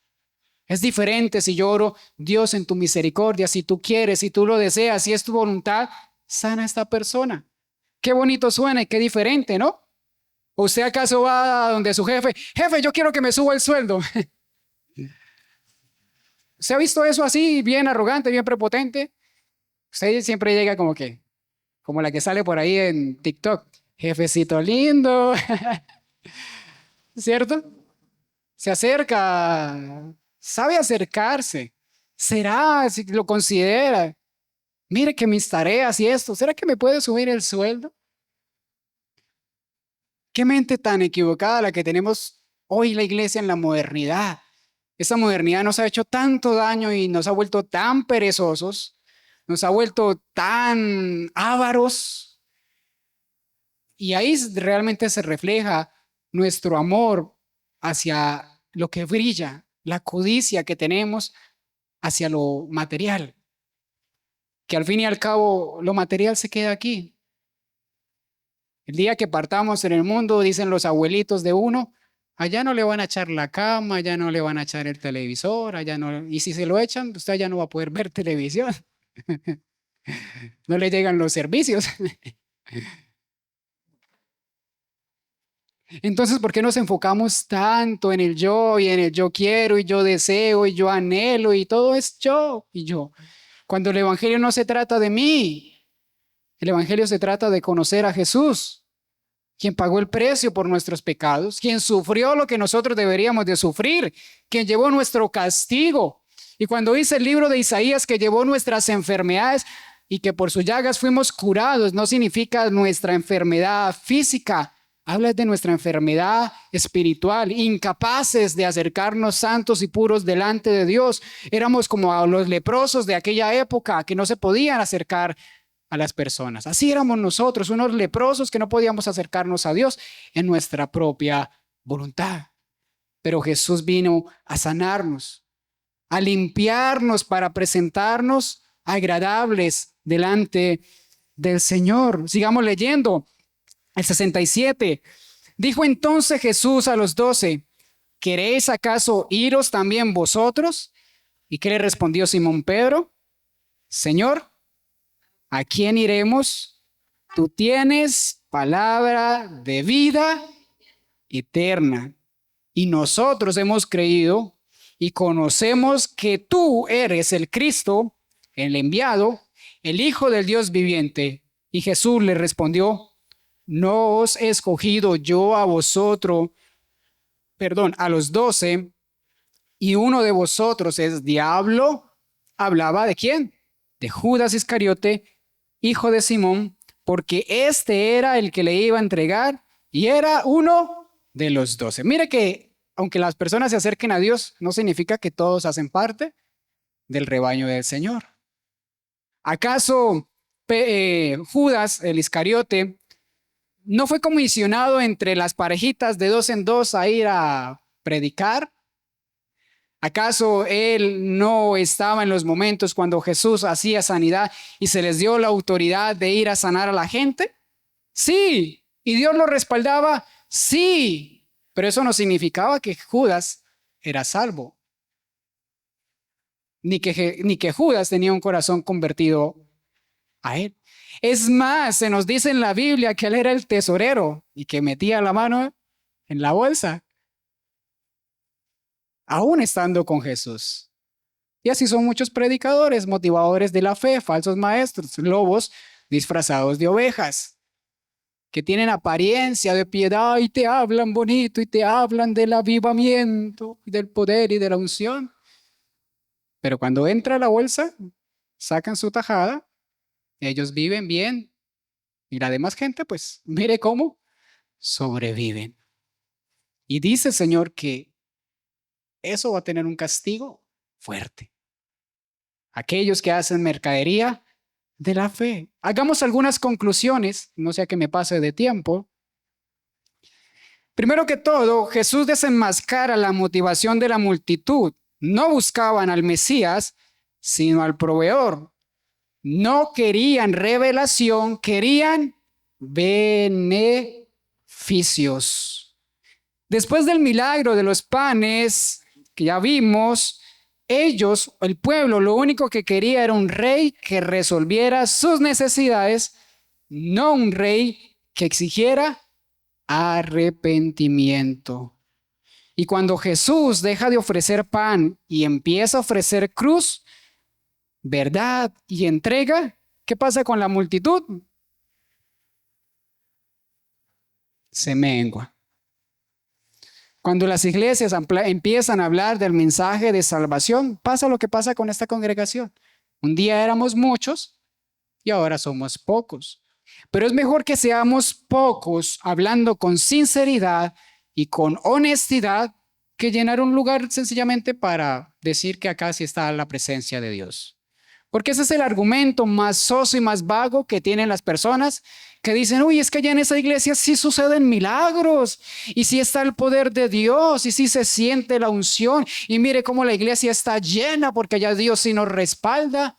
Es diferente si yo oro, Dios en tu misericordia, si tú quieres, si tú lo deseas, si es tu voluntad, sana a esta persona. Qué bonito suena y qué diferente, ¿no? ¿Usted acaso va a donde su jefe? Jefe, yo quiero que me suba el sueldo. ¿Se ha visto eso así, bien arrogante, bien prepotente? Usted siempre llega como la que sale por ahí en TikTok. Jefecito lindo. ¿Cierto? Se acerca, sabe acercarse. ¿Será si lo considera? Mire que mis tareas y esto, ¿será que me puede subir el sueldo? Qué mente tan equivocada la que tenemos hoy la iglesia en la modernidad. Esa modernidad nos ha hecho tanto daño y nos ha vuelto tan perezosos, nos ha vuelto tan ávaros. Y ahí realmente se refleja nuestro amor hacia lo que brilla, la codicia que tenemos hacia lo material. Que al fin y al cabo lo material se queda aquí. El día que partamos en el mundo, dicen los abuelitos de uno, allá no le van a echar la cama, allá no le van a echar el televisor, allá no, y si se lo echan, usted ya no va a poder ver televisión. No le llegan los servicios. Entonces, ¿por qué nos enfocamos tanto en el yo y en el yo quiero y yo deseo y yo anhelo y todo es yo y yo? Cuando el evangelio no se trata de mí, el evangelio se trata de conocer a Jesús, quien pagó el precio por nuestros pecados, quien sufrió lo que nosotros deberíamos de sufrir, quien llevó nuestro castigo. Y cuando dice el libro de Isaías que llevó nuestras enfermedades y que por sus llagas fuimos curados, no significa nuestra enfermedad física, habla de nuestra enfermedad espiritual, incapaces de acercarnos santos y puros delante de Dios. Éramos como a los leprosos de aquella época que no se podían acercar a las personas. Así éramos nosotros, unos leprosos que no podíamos acercarnos a Dios en nuestra propia voluntad. Pero Jesús vino a sanarnos, a limpiarnos para presentarnos agradables delante del Señor. Sigamos leyendo. El 67. Dijo entonces Jesús a los 12, ¿queréis acaso iros también vosotros? ¿Y qué le respondió Simón Pedro? Señor, ¿a quién iremos? Tú tienes palabra de vida eterna. Y nosotros hemos creído y conocemos que tú eres el Cristo, el enviado, el Hijo del Dios viviente. Y Jesús le respondió, no os he escogido yo a vosotros, a los 12, y uno de vosotros es diablo. ¿Hablaba de quién? De Judas Iscariote, hijo de Simón, porque este era el que le iba a entregar y era uno de los 12. Mire que aunque las personas se acerquen a Dios, no significa que todos hacen parte del rebaño del Señor. ¿Acaso Judas, el Iscariote, no fue comisionado entre las parejitas de 2 en 2 a ir a predicar? ¿Acaso él no estaba en los momentos cuando Jesús hacía sanidad y se les dio la autoridad de ir a sanar a la gente? Sí. ¿Y Dios lo respaldaba? Sí. Pero eso no significaba que Judas era salvo, ni que Judas tenía un corazón convertido a él. Es más, se nos dice en la Biblia que él era el tesorero y que metía la mano en la bolsa, aún estando con Jesús. Y así son muchos predicadores, motivadores de la fe, falsos maestros, lobos disfrazados de ovejas, que tienen apariencia de piedad y te hablan bonito y te hablan del avivamiento, del poder y de la unción. Pero cuando entra la bolsa, sacan su tajada. Ellos viven bien y la demás gente, pues, mire cómo sobreviven. Y dice el Señor que eso va a tener un castigo fuerte. Aquellos que hacen mercadería de la fe. Hagamos algunas conclusiones, no sea que me pase de tiempo. Primero que todo, Jesús desenmascara la motivación de la multitud. No buscaban al Mesías, sino al proveedor. No querían revelación, querían beneficios. Después del milagro de los panes que ya vimos, ellos, el pueblo, lo único que quería era un rey que resolviera sus necesidades, no un rey que exigiera arrepentimiento. Y cuando Jesús deja de ofrecer pan y empieza a ofrecer cruz, verdad y entrega, ¿qué pasa con la multitud? Se mengua. Cuando las iglesias empiezan a hablar del mensaje de salvación, pasa lo que pasa con esta congregación. Un día éramos muchos y ahora somos pocos. Pero es mejor que seamos pocos hablando con sinceridad y con honestidad que llenar un lugar sencillamente para decir que acá sí está la presencia de Dios. Porque ese es el argumento más soso y más vago que tienen las personas que dicen, uy, es que allá en esa iglesia sí suceden milagros y sí está el poder de Dios y sí se siente la unción y mire cómo la iglesia está llena porque allá Dios sí nos respalda.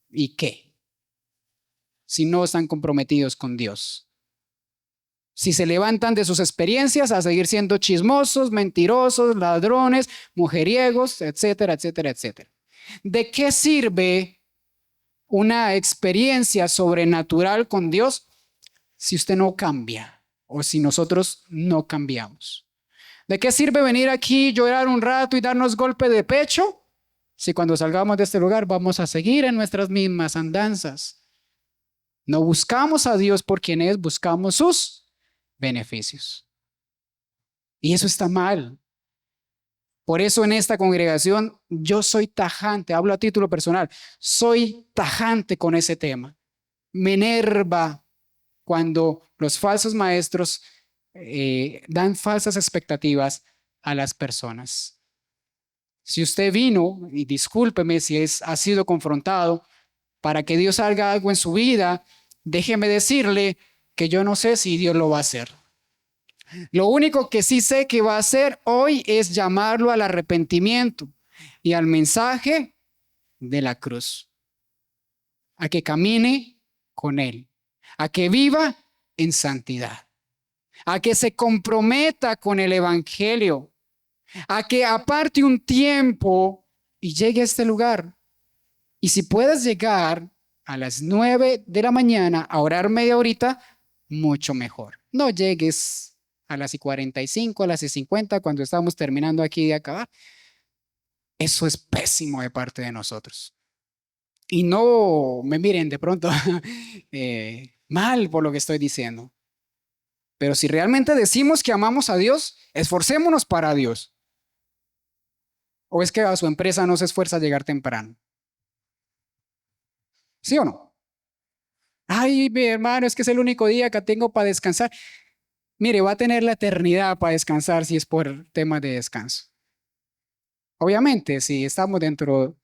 ¿Y qué? Si no están comprometidos con Dios. Si se levantan de sus experiencias a seguir siendo chismosos, mentirosos, ladrones, mujeriegos, etcétera, etcétera, etcétera. ¿De qué sirve una experiencia sobrenatural con Dios si usted no cambia o si nosotros no cambiamos? ¿De qué sirve venir aquí, llorar un rato y darnos golpe de pecho si cuando salgamos de este lugar vamos a seguir en nuestras mismas andanzas? No buscamos a Dios por quien es, buscamos sus beneficios. Y eso está mal. Por eso en esta congregación yo soy tajante, hablo a título personal, soy tajante con ese tema. Me enerva cuando los falsos maestros dan falsas expectativas a las personas. Si usted vino, y discúlpeme si ha sido confrontado, para que Dios haga algo en su vida, déjeme decirle que yo no sé si Dios lo va a hacer. Lo único que sí sé que va a hacer hoy es llamarlo al arrepentimiento y al mensaje de la cruz. A que camine con Él, a que viva en santidad, a que se comprometa con el Evangelio, a que aparte un tiempo y llegue a este lugar. Y si puedes llegar a las 9 de la mañana a orar media horita, mucho mejor. No llegues a las 45, a las 50, cuando estamos terminando aquí de acabar. Eso es pésimo de parte de nosotros. Y no me miren de pronto mal por lo que estoy diciendo. Pero si realmente decimos que amamos a Dios, esforcémonos para Dios. ¿O es que a su empresa no se esfuerza a llegar temprano? ¿Sí o no? Ay, mi hermano, es que es el único día que tengo para descansar. Mire, va a tener la eternidad para descansar si es por temas de descanso. Obviamente, si estamos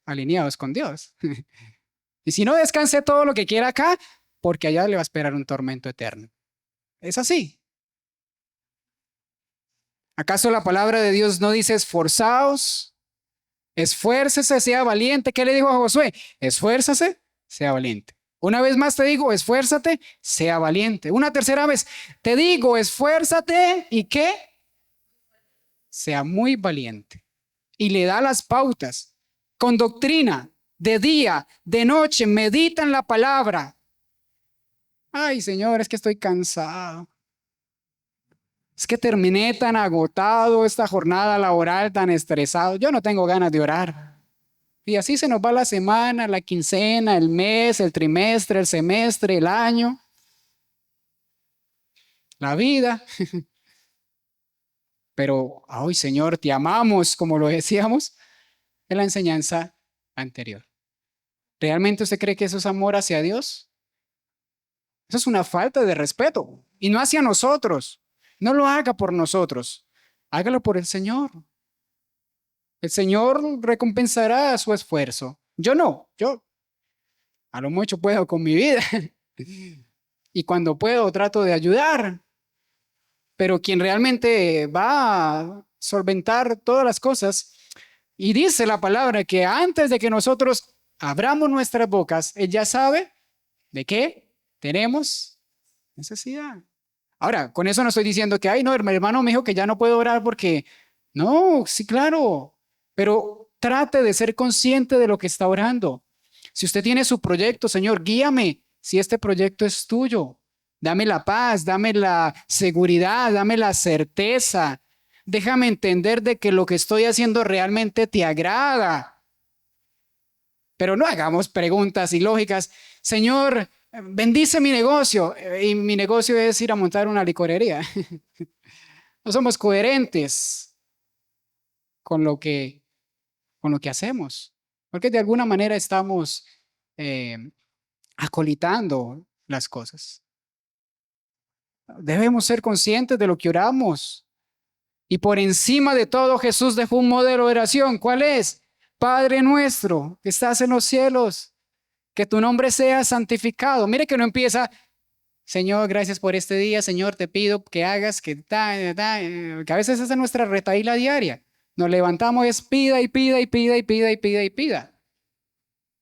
alineados con Dios. Y si no, descanse todo lo que quiera acá, porque allá le va a esperar un tormento eterno. Es así. ¿Acaso la palabra de Dios no dice esforzaos, esfuércese, sea valiente? ¿Qué le dijo a Josué? Esfuérzase, sea valiente. Una vez más te digo, esfuérzate, sea valiente. Una tercera vez, te digo, esfuérzate y ¿qué? Sea muy valiente. Y le da las pautas con doctrina, de día, de noche, medita en la palabra. Ay, Señor, es que estoy cansado. Es que terminé tan agotado esta jornada laboral, tan estresado. Yo no tengo ganas de orar. Y así se nos va la semana, la quincena, el mes, el trimestre, el semestre, el año, la vida. Pero hoy, Señor, te amamos, como lo decíamos en la enseñanza anterior. ¿Realmente usted cree que eso es amor hacia Dios? Eso es una falta de respeto. Y no hacia nosotros. No lo haga por nosotros. Hágalo por el Señor. El Señor recompensará su esfuerzo. Yo no. Yo a lo mucho puedo con mi vida. Y cuando puedo trato de ayudar. Pero quien realmente va a solventar todas las cosas, y dice la palabra que antes de que nosotros abramos nuestras bocas, Él ya sabe de qué tenemos necesidad. Ahora, con eso no estoy diciendo que, ay, no, mi hermano me dijo que ya no puedo orar porque, no, sí, claro, pero trate de ser consciente de lo que está orando. Si usted tiene su proyecto, Señor, guíame si este proyecto es tuyo. Dame la paz, dame la seguridad, dame la certeza. Déjame entender de que lo que estoy haciendo realmente te agrada. Pero no hagamos preguntas ilógicas. Señor, bendice mi negocio. Y mi negocio es ir a montar una licorería. No somos coherentes con lo que hacemos. Porque de alguna manera estamos acolitando las cosas. Debemos ser conscientes de lo que oramos. Y por encima de todo, Jesús dejó un modelo de oración. ¿Cuál es? Padre nuestro, que estás en los cielos, que tu nombre sea santificado. Mire que no empieza, Señor, gracias por este día. Señor, te pido que hagas, que a veces esa es nuestra retahíla diaria. Nos levantamos, es pida y pida y pida y pida y pida y pida.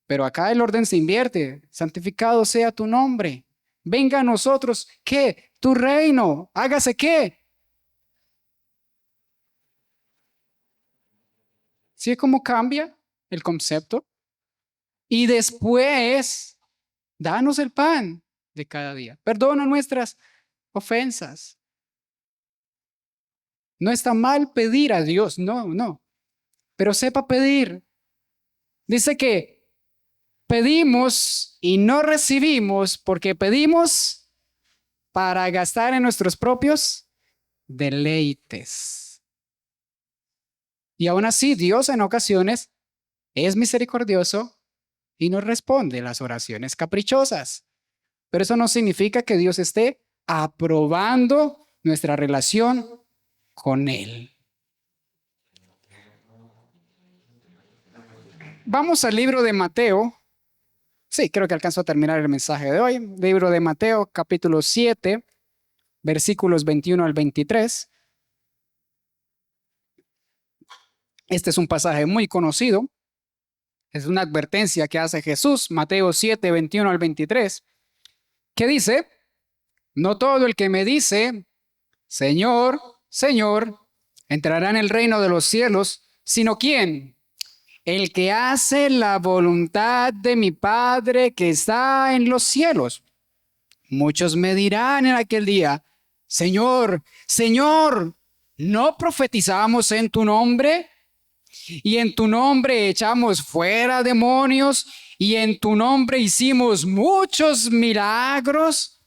Pero acá el orden se invierte. Santificado sea tu nombre. Venga a nosotros, ¿qué? Tu reino. Hágase ¿qué? ¿Sí es como cambia el concepto? Y después, danos el pan de cada día. Perdona nuestras ofensas. No está mal pedir a Dios, no. Pero sepa pedir. Dice que pedimos y no recibimos porque pedimos para gastar en nuestros propios deleites. Y aún así, Dios en ocasiones es misericordioso y nos responde las oraciones caprichosas. Pero eso no significa que Dios esté aprobando nuestra relación con Él. Vamos al libro de Mateo. Sí, creo que alcanzo a terminar el mensaje de hoy. Libro de Mateo, capítulo 7, versículos 21 al 23. Este es un pasaje muy conocido. Es una advertencia que hace Jesús, Mateo 7, 21 al 23, que dice, no todo el que me dice, Señor, Señor, entrará en el reino de los cielos, sino ¿quién? El que hace la voluntad de mi Padre que está en los cielos. Muchos me dirán en aquel día, Señor, Señor, ¿no profetizamos en tu nombre? Y en tu nombre echamos fuera demonios, y en tu nombre hicimos muchos milagros.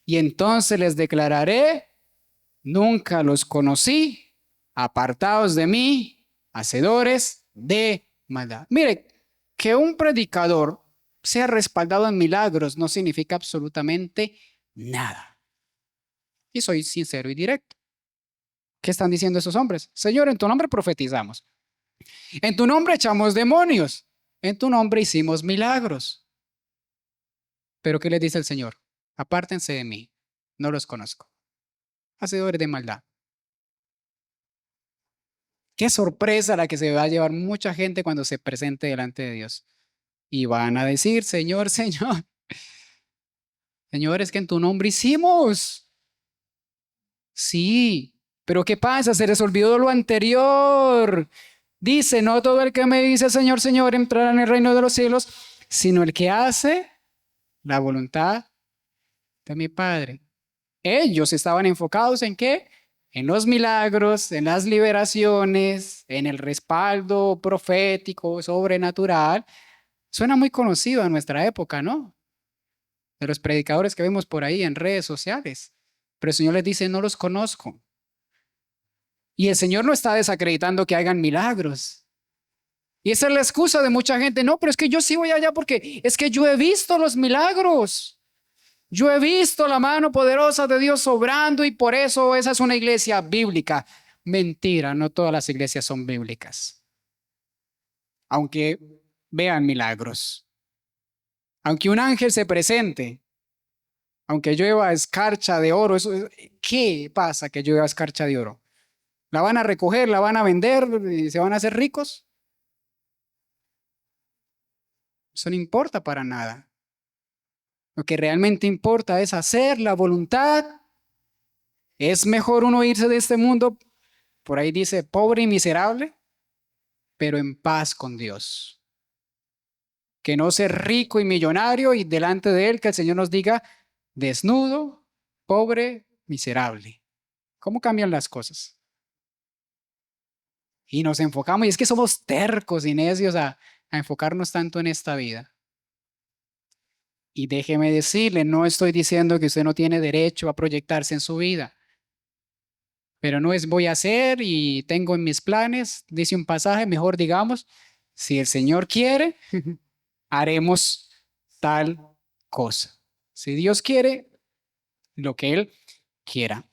Y entonces les declararé, nunca los conocí, apartados de mí, hacedores de maldad. Mire, que un predicador sea respaldado en milagros no significa absolutamente nada. Y soy sincero y directo. ¿Qué están diciendo esos hombres? Señor, en tu nombre profetizamos. En tu nombre echamos demonios. En tu nombre hicimos milagros. Pero ¿qué les dice el Señor? Apártense de mí, no los conozco. Hacedores de maldad. Qué sorpresa la que se va a llevar mucha gente cuando se presente delante de Dios. Y van a decir, Señor, Señor, Señor, es que en tu nombre hicimos. Sí, pero ¿qué pasa? Se les olvidó lo anterior. Dice, no todo el que me dice, Señor, Señor, entrará en el reino de los cielos, sino el que hace la voluntad de mi Padre. Ellos estaban enfocados ¿en qué? En los milagros, en las liberaciones, en el respaldo profético, sobrenatural. Suena muy conocido a nuestra época, ¿no? De los predicadores que vemos por ahí en redes sociales. Pero el Señor les dice, no los conozco. Y el Señor no está desacreditando que hagan milagros. Y esa es la excusa de mucha gente. No, pero es que yo sí voy allá porque es que yo he visto los milagros. Yo he visto la mano poderosa de Dios obrando y por eso esa es una iglesia bíblica. Mentira, no todas las iglesias son bíblicas. Aunque vean milagros. Aunque un ángel se presente. Aunque llueva escarcha de oro. ¿Qué pasa que llueva escarcha de oro? ¿La van a recoger, la van a vender y se van a hacer ricos? Eso no importa para nada. Lo que realmente importa es hacer la voluntad. Es mejor uno irse de este mundo, por ahí dice, pobre y miserable, pero en paz con Dios. Que no ser rico y millonario y delante de Él que el Señor nos diga, desnudo, pobre, miserable. ¿Cómo cambian las cosas? Y nos enfocamos, y es que somos tercos y necios a enfocarnos tanto en esta vida. Y déjeme decirle, no estoy diciendo que usted no tiene derecho a proyectarse en su vida. Pero no es voy a hacer y tengo en mis planes, dice un pasaje, mejor digamos, si el Señor quiere, haremos tal cosa. Si Dios quiere, lo que Él quiera.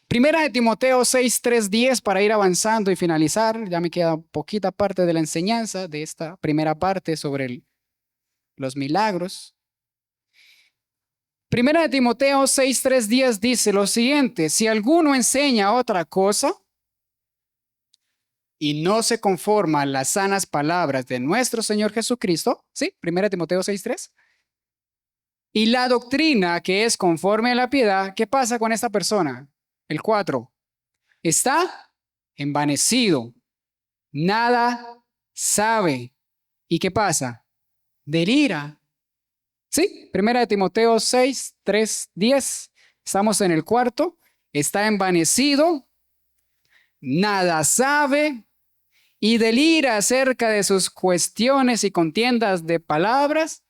Primera de Timoteo 6, 3, 10 para ir avanzando y finalizar. Ya me queda poquita parte de la enseñanza de esta primera parte sobre los milagros. Primera de Timoteo 6, 3, 10 dice lo siguiente, si alguno enseña otra cosa y no se conforma a las sanas palabras de nuestro Señor Jesucristo, ¿sí? Primera de Timoteo 6, 3. Y la doctrina que es conforme a la piedad, ¿qué pasa con esta persona? El 4. Está envanecido, nada sabe. ¿Y qué pasa? del ira. Sí, primera de Timoteo 6, 3, 10. Estamos en el cuarto. Está envanecido, nada sabe y delira acerca de sus cuestiones y contiendas de palabras,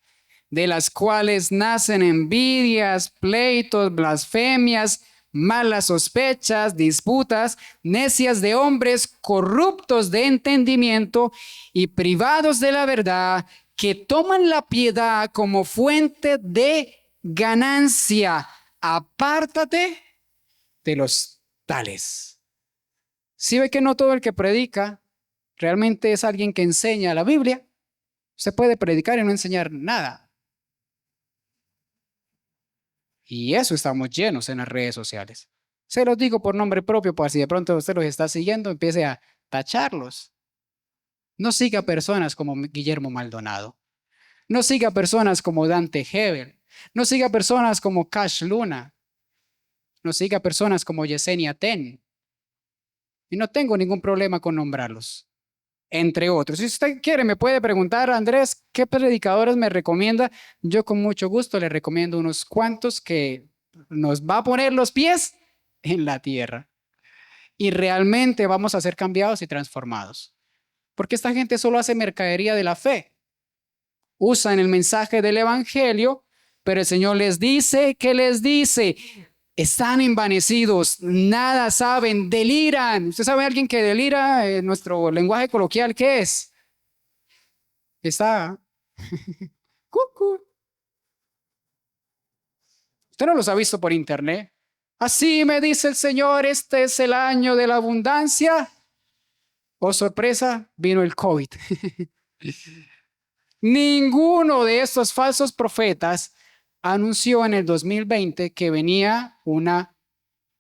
de las cuales nacen envidias, pleitos, blasfemias, malas sospechas, disputas, necias de hombres corruptos de entendimiento y privados de la verdad, que toman la piedad como fuente de ganancia. Apártate de los tales. Si ve que no todo el que predica realmente es alguien que enseña la Biblia, usted puede predicar y no enseñar nada. Y eso estamos llenos en las redes sociales. Se los digo por nombre propio, por si de pronto usted los está siguiendo, empiece a tacharlos. No siga personas como Guillermo Maldonado. No siga personas como Dante Hebel. No siga personas como Cash Luna. No siga personas como Yesenia Ten. Y no tengo ningún problema con nombrarlos, entre otros. Si usted quiere, me puede preguntar, Andrés, ¿qué predicadores me recomienda? Yo con mucho gusto le recomiendo unos cuantos que nos va a poner los pies en la tierra. Y realmente vamos a ser cambiados y transformados. Porque esta gente solo hace mercadería de la fe. Usan el mensaje del evangelio, pero el Señor les dice, ¿qué les dice? Están envanecidos, nada saben, deliran. ¿Usted sabe alguien que delira en nuestro lenguaje coloquial? ¿Qué es? Está cucu. Usted no los ha visto por internet. Así me dice el Señor, este es el año de la abundancia. Oh, sorpresa, vino el COVID. Ninguno de estos falsos profetas anunció en el 2020 que venía una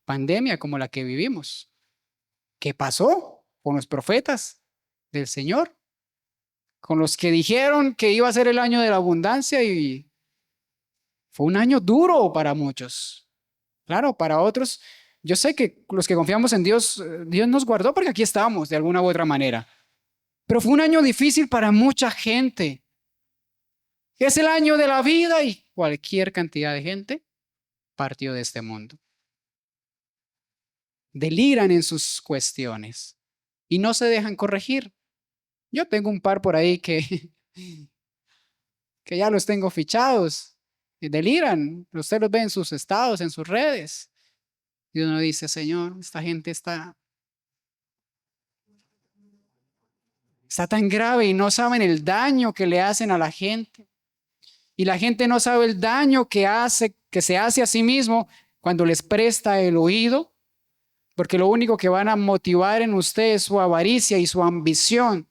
pandemia como la que vivimos. ¿Qué pasó con los profetas del Señor? Con los que dijeron que iba a ser el año de la abundancia y fue un año duro para muchos. Claro, para otros, yo sé que los que confiamos en Dios, Dios nos guardó porque aquí estamos de alguna u otra manera. Pero fue un año difícil para mucha gente. Es el año de la vida y cualquier cantidad de gente partió de este mundo. Deliran en sus cuestiones y no se dejan corregir. Yo tengo un par por ahí que ya los tengo fichados y deliran. Usted los ve en sus estados, en sus redes. Y uno dice, Señor, esta gente está tan grave y no saben el daño que le hacen a la gente. Y la gente no sabe el daño que se hace a sí mismo cuando les presta el oído, porque lo único que van a motivar en usted es su avaricia y su ambición.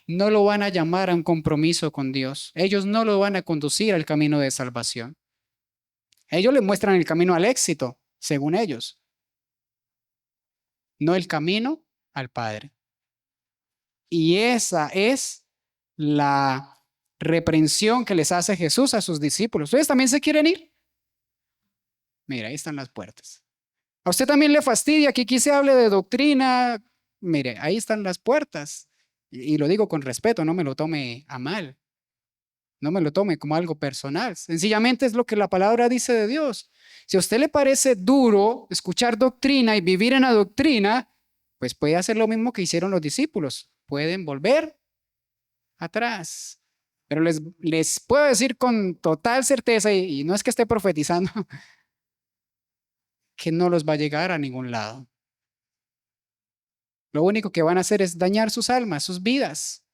No lo van a llamar a un compromiso con Dios. Ellos no lo van a conducir al camino de salvación. Ellos le muestran el camino al éxito, según ellos, no el camino al Padre. Y esa es la reprensión que les hace Jesús a sus discípulos. ¿Ustedes también se quieren ir? Mira, ahí están las puertas. ¿A usted también le fastidia que aquí se hable de doctrina? Mire, ahí están las puertas. Y lo digo con respeto, no me lo tome a mal. No me lo tome como algo personal. Sencillamente es lo que la palabra dice de Dios. Si a usted le parece duro escuchar doctrina y vivir en la doctrina, pues puede hacer lo mismo que hicieron los discípulos. Pueden volver atrás. Pero les puedo decir con total certeza, y no es que esté profetizando, que no los va a llegar a ningún lado. Lo único que van a hacer es dañar sus almas, sus vidas.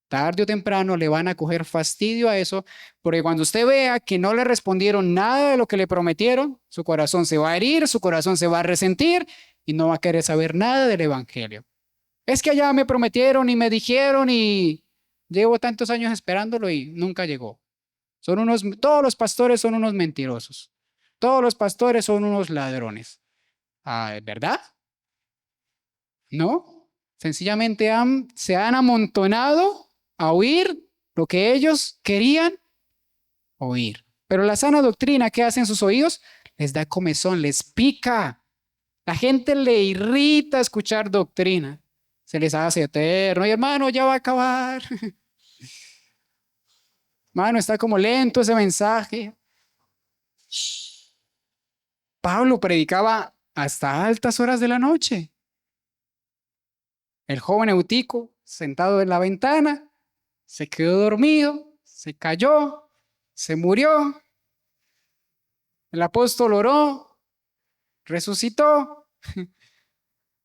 Tarde o temprano le van a coger fastidio a eso, porque cuando usted vea que no le respondieron nada de lo que le prometieron, su corazón se va a herir, su corazón se va a resentir y no va a querer saber nada del evangelio. Es que allá me prometieron y me dijeron y llevo tantos años esperándolo y nunca llegó. Todos los pastores son unos mentirosos. Todos los pastores son unos ladrones. Ah, ¿verdad? No. Sencillamente se han amontonado a oír lo que ellos querían oír. Pero la sana doctrina, ¿qué hacen sus oídos? Les da comezón, les pica. La gente le irrita escuchar doctrina. Se les hace eterno. Y hermano, ya va a acabar. Mano, está como lento ese mensaje. Pablo predicaba hasta altas horas de la noche. El joven Eutico, sentado en la ventana, se quedó dormido, se cayó, se murió. El apóstol oró, resucitó.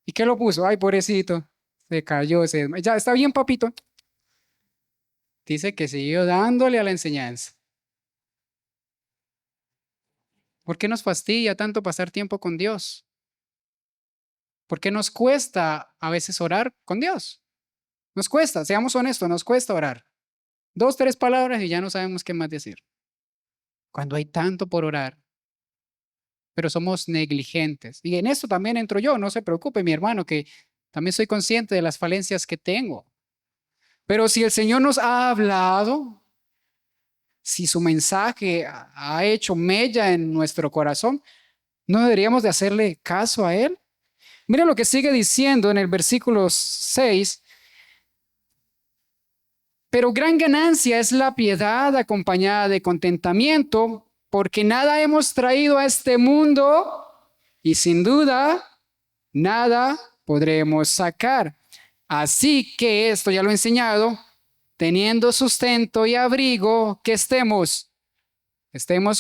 ¿Y qué lo puso? Ay, pobrecito, se cayó, se desmayó. Ya está bien, papito. Dice que siguió dándole a la enseñanza. ¿Por qué nos fastidia tanto pasar tiempo con Dios? ¿Por qué nos cuesta a veces orar con Dios? Nos cuesta, seamos honestos, nos cuesta orar. 2, 3 palabras y ya no sabemos qué más decir. Cuando hay tanto por orar, pero somos negligentes. Y en esto también entro yo, no se preocupe, mi hermano, que también soy consciente de las falencias que tengo. Pero si el Señor nos ha hablado, si su mensaje ha hecho mella en nuestro corazón, ¿no deberíamos de hacerle caso a Él? Mira lo que sigue diciendo en el versículo 6. Pero gran ganancia es la piedad acompañada de contentamiento, porque nada hemos traído a este mundo y sin duda nada podremos sacar. Así que esto ya lo he enseñado, teniendo sustento y abrigo, que estemos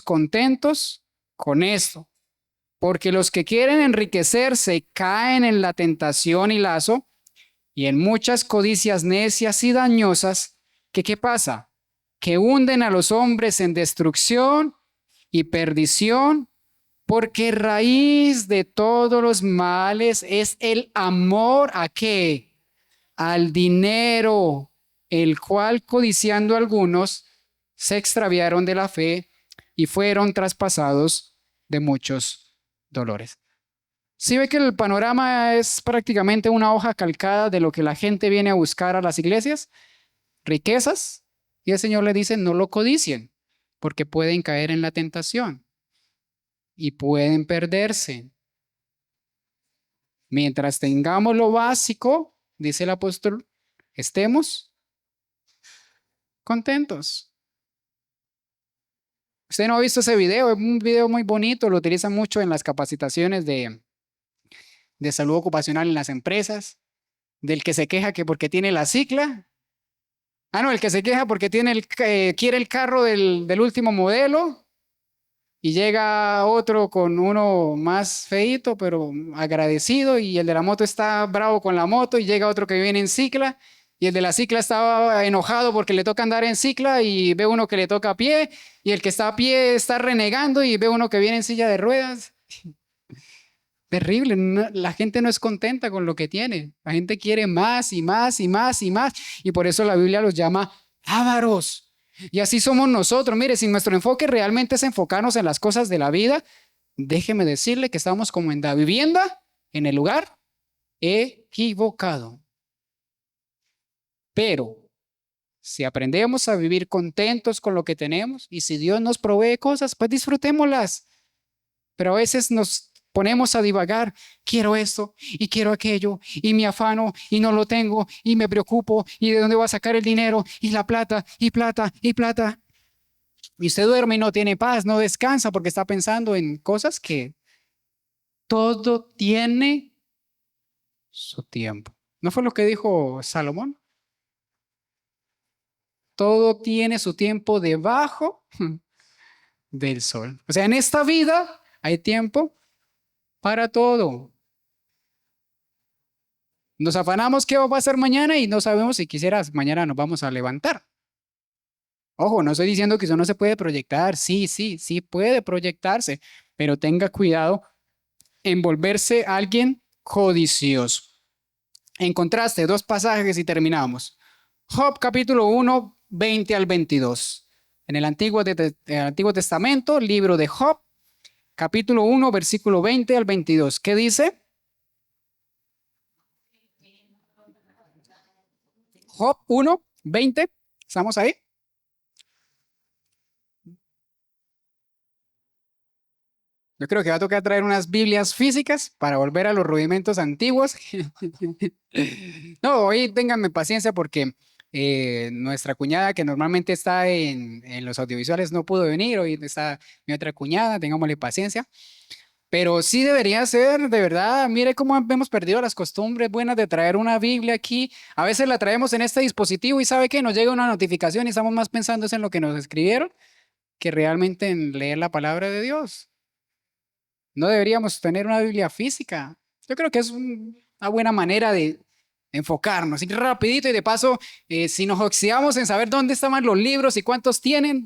contentos con esto. Porque los que quieren enriquecerse caen en la tentación y lazo y en muchas codicias necias y dañosas, que ¿qué pasa? Que hunden a los hombres en destrucción y perdición, porque raíz de todos los males es el amor ¿a qué? Al dinero, el cual codiciando algunos se extraviaron de la fe y fueron traspasados de muchos dolores. ¿Sí ve que el panorama es prácticamente una hoja calcada de lo que la gente viene a buscar a las iglesias? Riquezas. Y el Señor le dice, no lo codicien, porque pueden caer en la tentación y pueden perderse. Mientras tengamos lo básico, dice el apóstol, estemos contentos. Usted no ha visto ese video, es un video muy bonito, lo utilizan mucho en las capacitaciones de salud ocupacional en las empresas, del que se queja que porque tiene la cicla. Ah, no, el que se queja porque quiere el carro del último modelo y llega otro con uno más feito, pero agradecido, y el de la moto está bravo con la moto y llega otro que viene en cicla y el de la cicla estaba enojado porque le toca andar en cicla y ve uno que le toca a pie y el que está a pie está renegando y ve uno que viene en silla de ruedas. Terrible, la gente no es contenta con lo que tiene. La gente quiere más y más y más y más. Y por eso la Biblia los llama ávaros. Y así somos nosotros. Mire, si nuestro enfoque realmente es enfocarnos en las cosas de la vida, déjeme decirle que estamos como en la vivienda, en el lugar equivocado. Pero si aprendemos a vivir contentos con lo que tenemos y si Dios nos provee cosas, pues disfrutémoslas. Pero a veces nos ponemos a divagar, quiero esto y quiero aquello y me afano y no lo tengo y me preocupo y de dónde voy a sacar el dinero y la plata y plata y plata. Y usted duerme y no tiene paz, no descansa porque está pensando en cosas que todo tiene su tiempo. ¿No fue lo que dijo Salomón? Todo tiene su tiempo debajo del sol. O sea, en esta vida hay tiempo para todo. Nos afanamos qué va a pasar mañana y no sabemos si quisieras mañana nos vamos a levantar. Ojo, no estoy diciendo que eso no se puede proyectar. Sí, sí, sí puede proyectarse, pero tenga cuidado en volverse alguien codicioso. En contraste, 2 pasajes y terminamos. Job capítulo 1, 20 al 22. En el Antiguo Testamento, libro de Job, capítulo 1, versículo 20 al 22. ¿Qué dice? Job 1, 20. ¿Estamos ahí? Yo creo que va a tocar traer unas Biblias físicas para volver a los rudimentos antiguos. No, hoy ténganme paciencia porque Nuestra cuñada, que normalmente está en los audiovisuales, no pudo venir. Hoy está mi otra cuñada, tengámosle paciencia. Pero sí debería ser, de verdad, mire cómo hemos perdido las costumbres buenas de traer una Biblia aquí. A veces la traemos en este dispositivo y ¿sabe qué? Nos llega una notificación y estamos más pensando en lo que nos escribieron que realmente en leer la palabra de Dios. No deberíamos tener una Biblia física. Yo creo que es una buena manera de enfocarnos. Y rapidito y de paso, si nos oxidamos en saber dónde estaban los libros y cuántos tienen,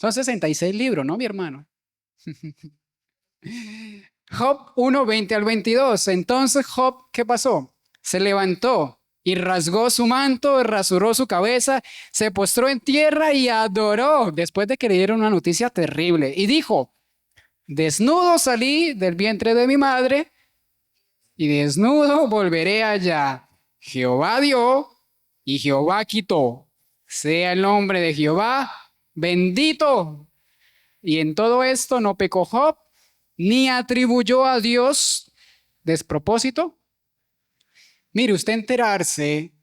son 66 libros, ¿no, mi hermano? Job 1, 20 al 22. Entonces Job, ¿qué pasó? Se levantó y rasgó su manto, rasuró su cabeza, se postró en tierra y adoró después de que le dieron una noticia terrible. Y dijo, desnudo salí del vientre de mi madre y desnudo volveré allá. Jehová dio y Jehová quitó. Sea el nombre de Jehová bendito. Y en todo esto no pecó Job, ni atribuyó a Dios despropósito. Mire, usted enterarse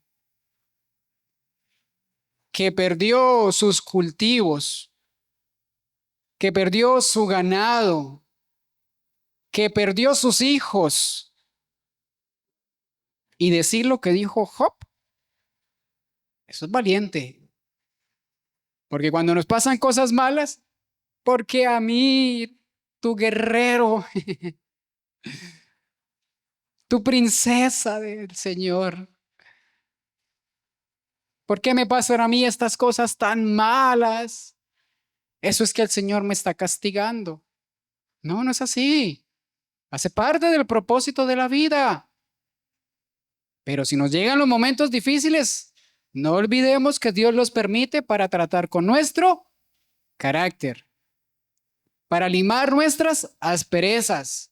que perdió sus cultivos, que perdió su ganado, que perdió sus hijos, y decir lo que dijo Job, eso es valiente. Porque cuando nos pasan cosas malas, porque a mí, tu guerrero, tu princesa del Señor, ¿por qué me pasan a mí estas cosas tan malas? Eso es que el Señor me está castigando. No, no es así. Hace parte del propósito de la vida. Pero si nos llegan los momentos difíciles, no olvidemos que Dios los permite para tratar con nuestro carácter, para limar nuestras asperezas,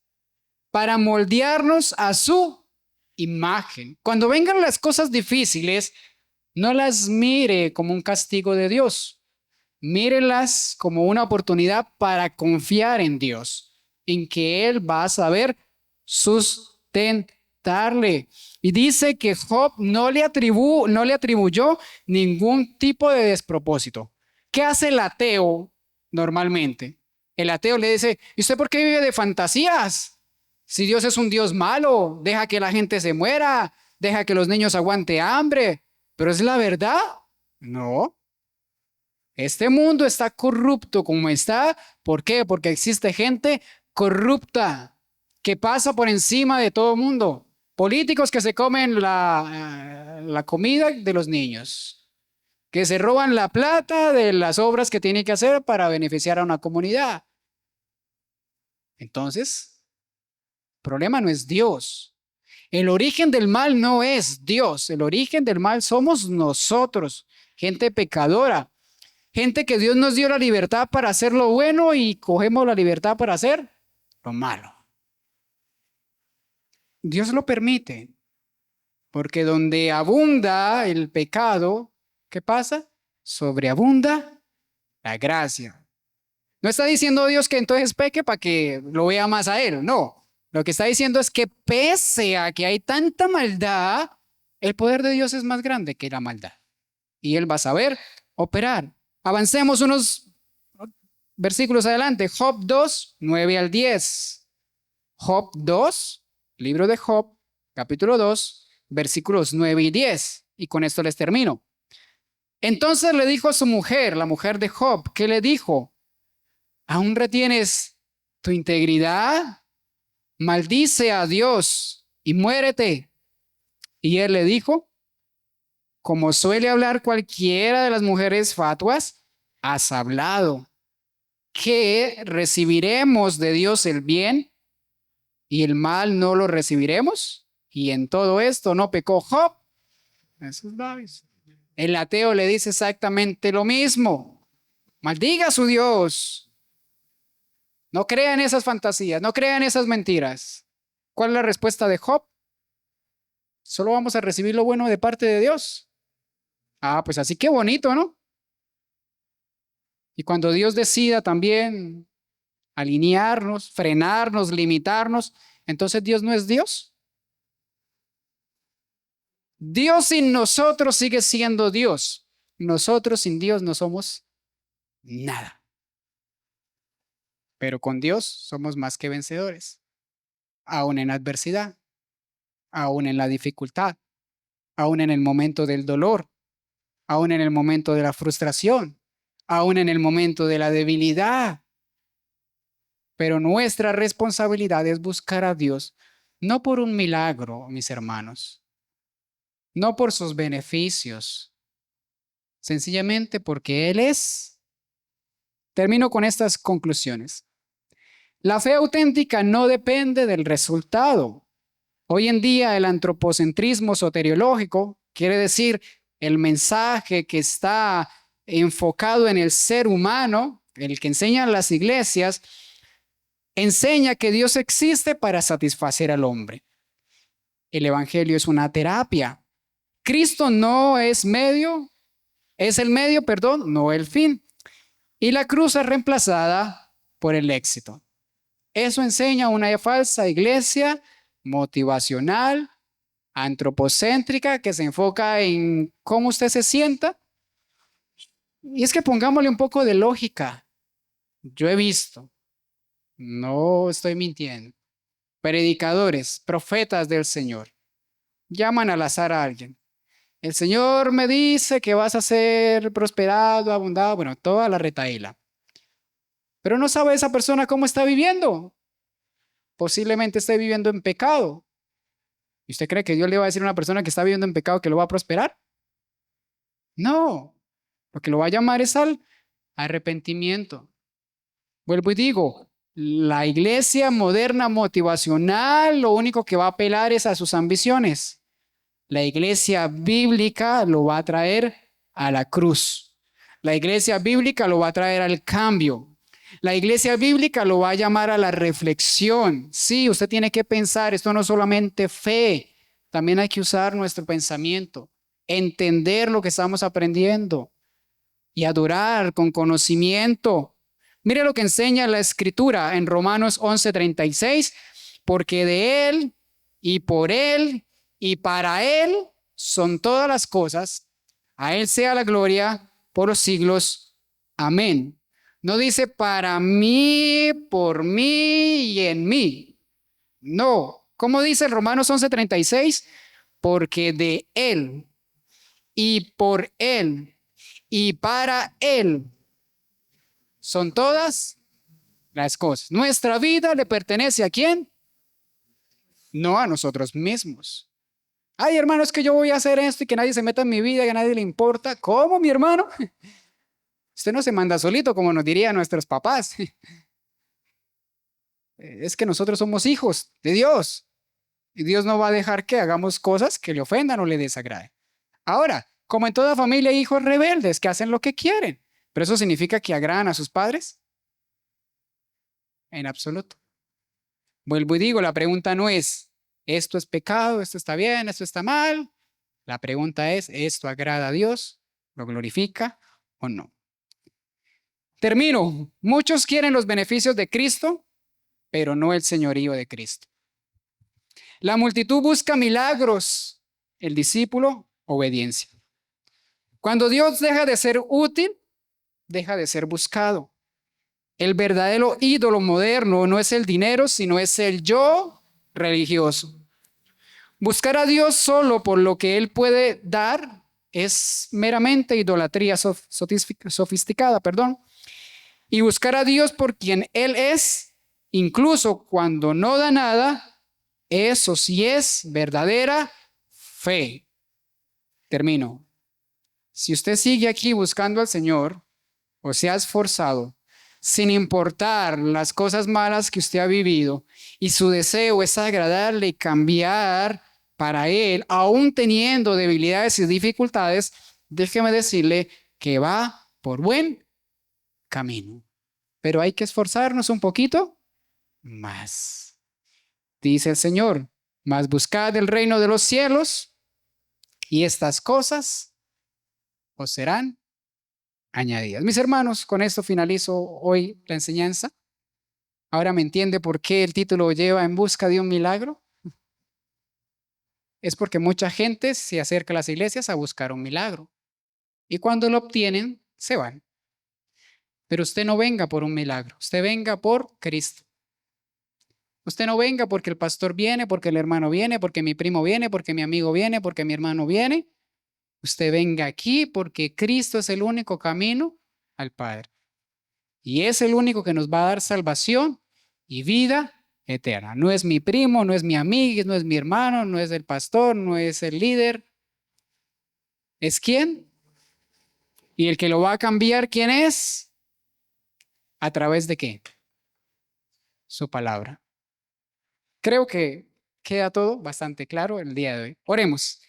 para moldearnos a su imagen. Cuando vengan las cosas difíciles, no las mire como un castigo de Dios. Mírelas como una oportunidad para confiar en Dios, en que Él va a saber sustentarle. Y dice que Job no le atribuyó ningún tipo de despropósito. ¿Qué hace el ateo normalmente? El ateo le dice, ¿y usted por qué vive de fantasías? Si Dios es un Dios malo, deja que la gente se muera, deja que los niños aguante hambre. ¿Pero es la verdad? No. Este mundo está corrupto como está. ¿Por qué? Porque existe gente corrupta que pasa por encima de todo el mundo. Políticos que se comen la comida de los niños, que se roban la plata de las obras que tienen que hacer para beneficiar a una comunidad. Entonces, el problema no es Dios. El origen del mal no es Dios. El origen del mal somos nosotros, gente pecadora. Gente que Dios nos dio la libertad para hacer lo bueno y cogemos la libertad para hacer lo malo. Dios lo permite, porque donde abunda el pecado, ¿qué pasa? Sobreabunda la gracia. No está diciendo Dios que entonces peque para que lo vea más a Él, no. Lo que está diciendo es que pese a que hay tanta maldad, el poder de Dios es más grande que la maldad. Y Él va a saber operar. Avancemos unos versículos adelante. Job 2, 9 al 10. Job 2, libro de Job, capítulo 2, versículos 9 y 10. Y con esto les termino. Entonces le dijo a su mujer, la mujer de Job, ¿qué le dijo? ¿Aún retienes tu integridad? Maldice a Dios y muérete. Y él le dijo, como suele hablar cualquiera de las mujeres fatuas, has hablado, que recibiremos de Dios el bien y el mal no lo recibiremos. Y en todo esto no pecó Job. Esos labios. El ateo le dice exactamente lo mismo. Maldiga a su Dios. No crea en esas fantasías, no crea en esas mentiras. ¿Cuál es la respuesta de Job? Solo vamos a recibir lo bueno de parte de Dios. Ah, pues así que bonito, ¿no? Y cuando Dios decida también alinearnos, frenarnos, limitarnos, entonces Dios no es Dios. Dios sin nosotros sigue siendo Dios. Nosotros sin Dios no somos nada. Pero con Dios somos más que vencedores, aún en adversidad, aún en la dificultad, aún en el momento del dolor, aún en el momento de la frustración, aún en el momento de la debilidad. Pero nuestra responsabilidad es buscar a Dios, no por un milagro, mis hermanos, no por sus beneficios, sencillamente porque Él es. Termino con estas conclusiones. La fe auténtica no depende del resultado. Hoy en día el antropocentrismo soteriológico, quiere decir el mensaje que está enfocado en el ser humano, el que enseñan las iglesias, enseña que Dios existe para satisfacer al hombre. El evangelio es una terapia. Cristo no es medio, es el medio, perdón, no el fin. Y la cruz es reemplazada por el éxito. Eso enseña una falsa iglesia motivacional, antropocéntrica, que se enfoca en cómo usted se sienta. Y es que pongámosle un poco de lógica. Yo he visto, no estoy mintiendo, predicadores, profetas del Señor, llaman al azar a alguien. El Señor me dice que vas a ser prosperado, abundado, bueno, toda la retahíla. Pero no sabe esa persona cómo está viviendo. Posiblemente esté viviendo en pecado. ¿Y usted cree que Dios le va a decir a una persona que está viviendo en pecado que lo va a prosperar? No, lo que lo va a llamar es al arrepentimiento. Vuelvo y digo, la iglesia moderna motivacional lo único que va a apelar es a sus ambiciones. La iglesia bíblica lo va a traer a la cruz. La iglesia bíblica lo va a traer al cambio. La iglesia bíblica lo va a llamar a la reflexión. Sí, usted tiene que pensar, esto no es solamente fe, también hay que usar nuestro pensamiento, entender lo que estamos aprendiendo y adorar con conocimiento. Mire lo que enseña la Escritura en Romanos 11:36, porque de Él y por Él y para Él son todas las cosas, a Él sea la gloria por los siglos. Amén. No dice para mí, por mí y en mí. No. ¿Cómo dice en Romanos 11:36? Porque de Él y por Él y para Él son todas las cosas. Nuestra vida le pertenece ¿a quién? No a nosotros mismos. Ay, hermano, es que yo voy a hacer esto y que nadie se meta en mi vida, que a nadie le importa. ¿Cómo, mi hermano? Usted no se manda solito, como nos dirían nuestros papás. Es que nosotros somos hijos de Dios. Y Dios no va a dejar que hagamos cosas que le ofendan o le desagraden. Ahora, como en toda familia hay hijos rebeldes que hacen lo que quieren. ¿Pero eso significa que agradan a sus padres? En absoluto. Vuelvo y digo, la pregunta no es, ¿esto es pecado? ¿Esto está bien? ¿Esto está mal? La pregunta es, ¿esto agrada a Dios? ¿Lo glorifica o no? Termino. Muchos quieren los beneficios de Cristo, pero no el señorío de Cristo. La multitud busca milagros, el discípulo, obediencia. Cuando Dios deja de ser útil, deja de ser buscado. El verdadero ídolo moderno no es el dinero, sino es el yo religioso. Buscar a Dios solo por lo que Él puede dar es meramente idolatría sofisticada, perdón. Y buscar a Dios por quien Él es, incluso cuando no da nada, eso sí es verdadera fe. Termino. Si usted sigue aquí buscando al Señor, o se ha esforzado, sin importar las cosas malas que usted ha vivido, y su deseo es agradarle y cambiar para Él, aún teniendo debilidades y dificultades, déjeme decirle que va por buen camino. Pero hay que esforzarnos un poquito más. Dice el Señor, mas buscad el reino de los cielos y estas cosas os serán añadidas. Mis hermanos, con esto finalizo hoy la enseñanza. Ahora me entiende por qué el título lleva En busca de un milagro. es porque mucha gente se acerca a las iglesias a buscar un milagro. Y cuando lo obtienen, se van. Pero usted no venga por un milagro, usted venga por Cristo. Usted no venga porque el pastor viene, porque el hermano viene, porque mi primo viene, porque mi amigo viene, porque mi hermano viene. Usted venga aquí porque Cristo es el único camino al Padre. Y es el único que nos va a dar salvación y vida eterna. No es mi primo, no es mi amigo, no es mi hermano, no es el pastor, no es el líder. ¿Es quién? Y el que lo va a cambiar, ¿quién es? ¿A través de qué? Su palabra. Creo que queda todo bastante claro el día de hoy. Oremos.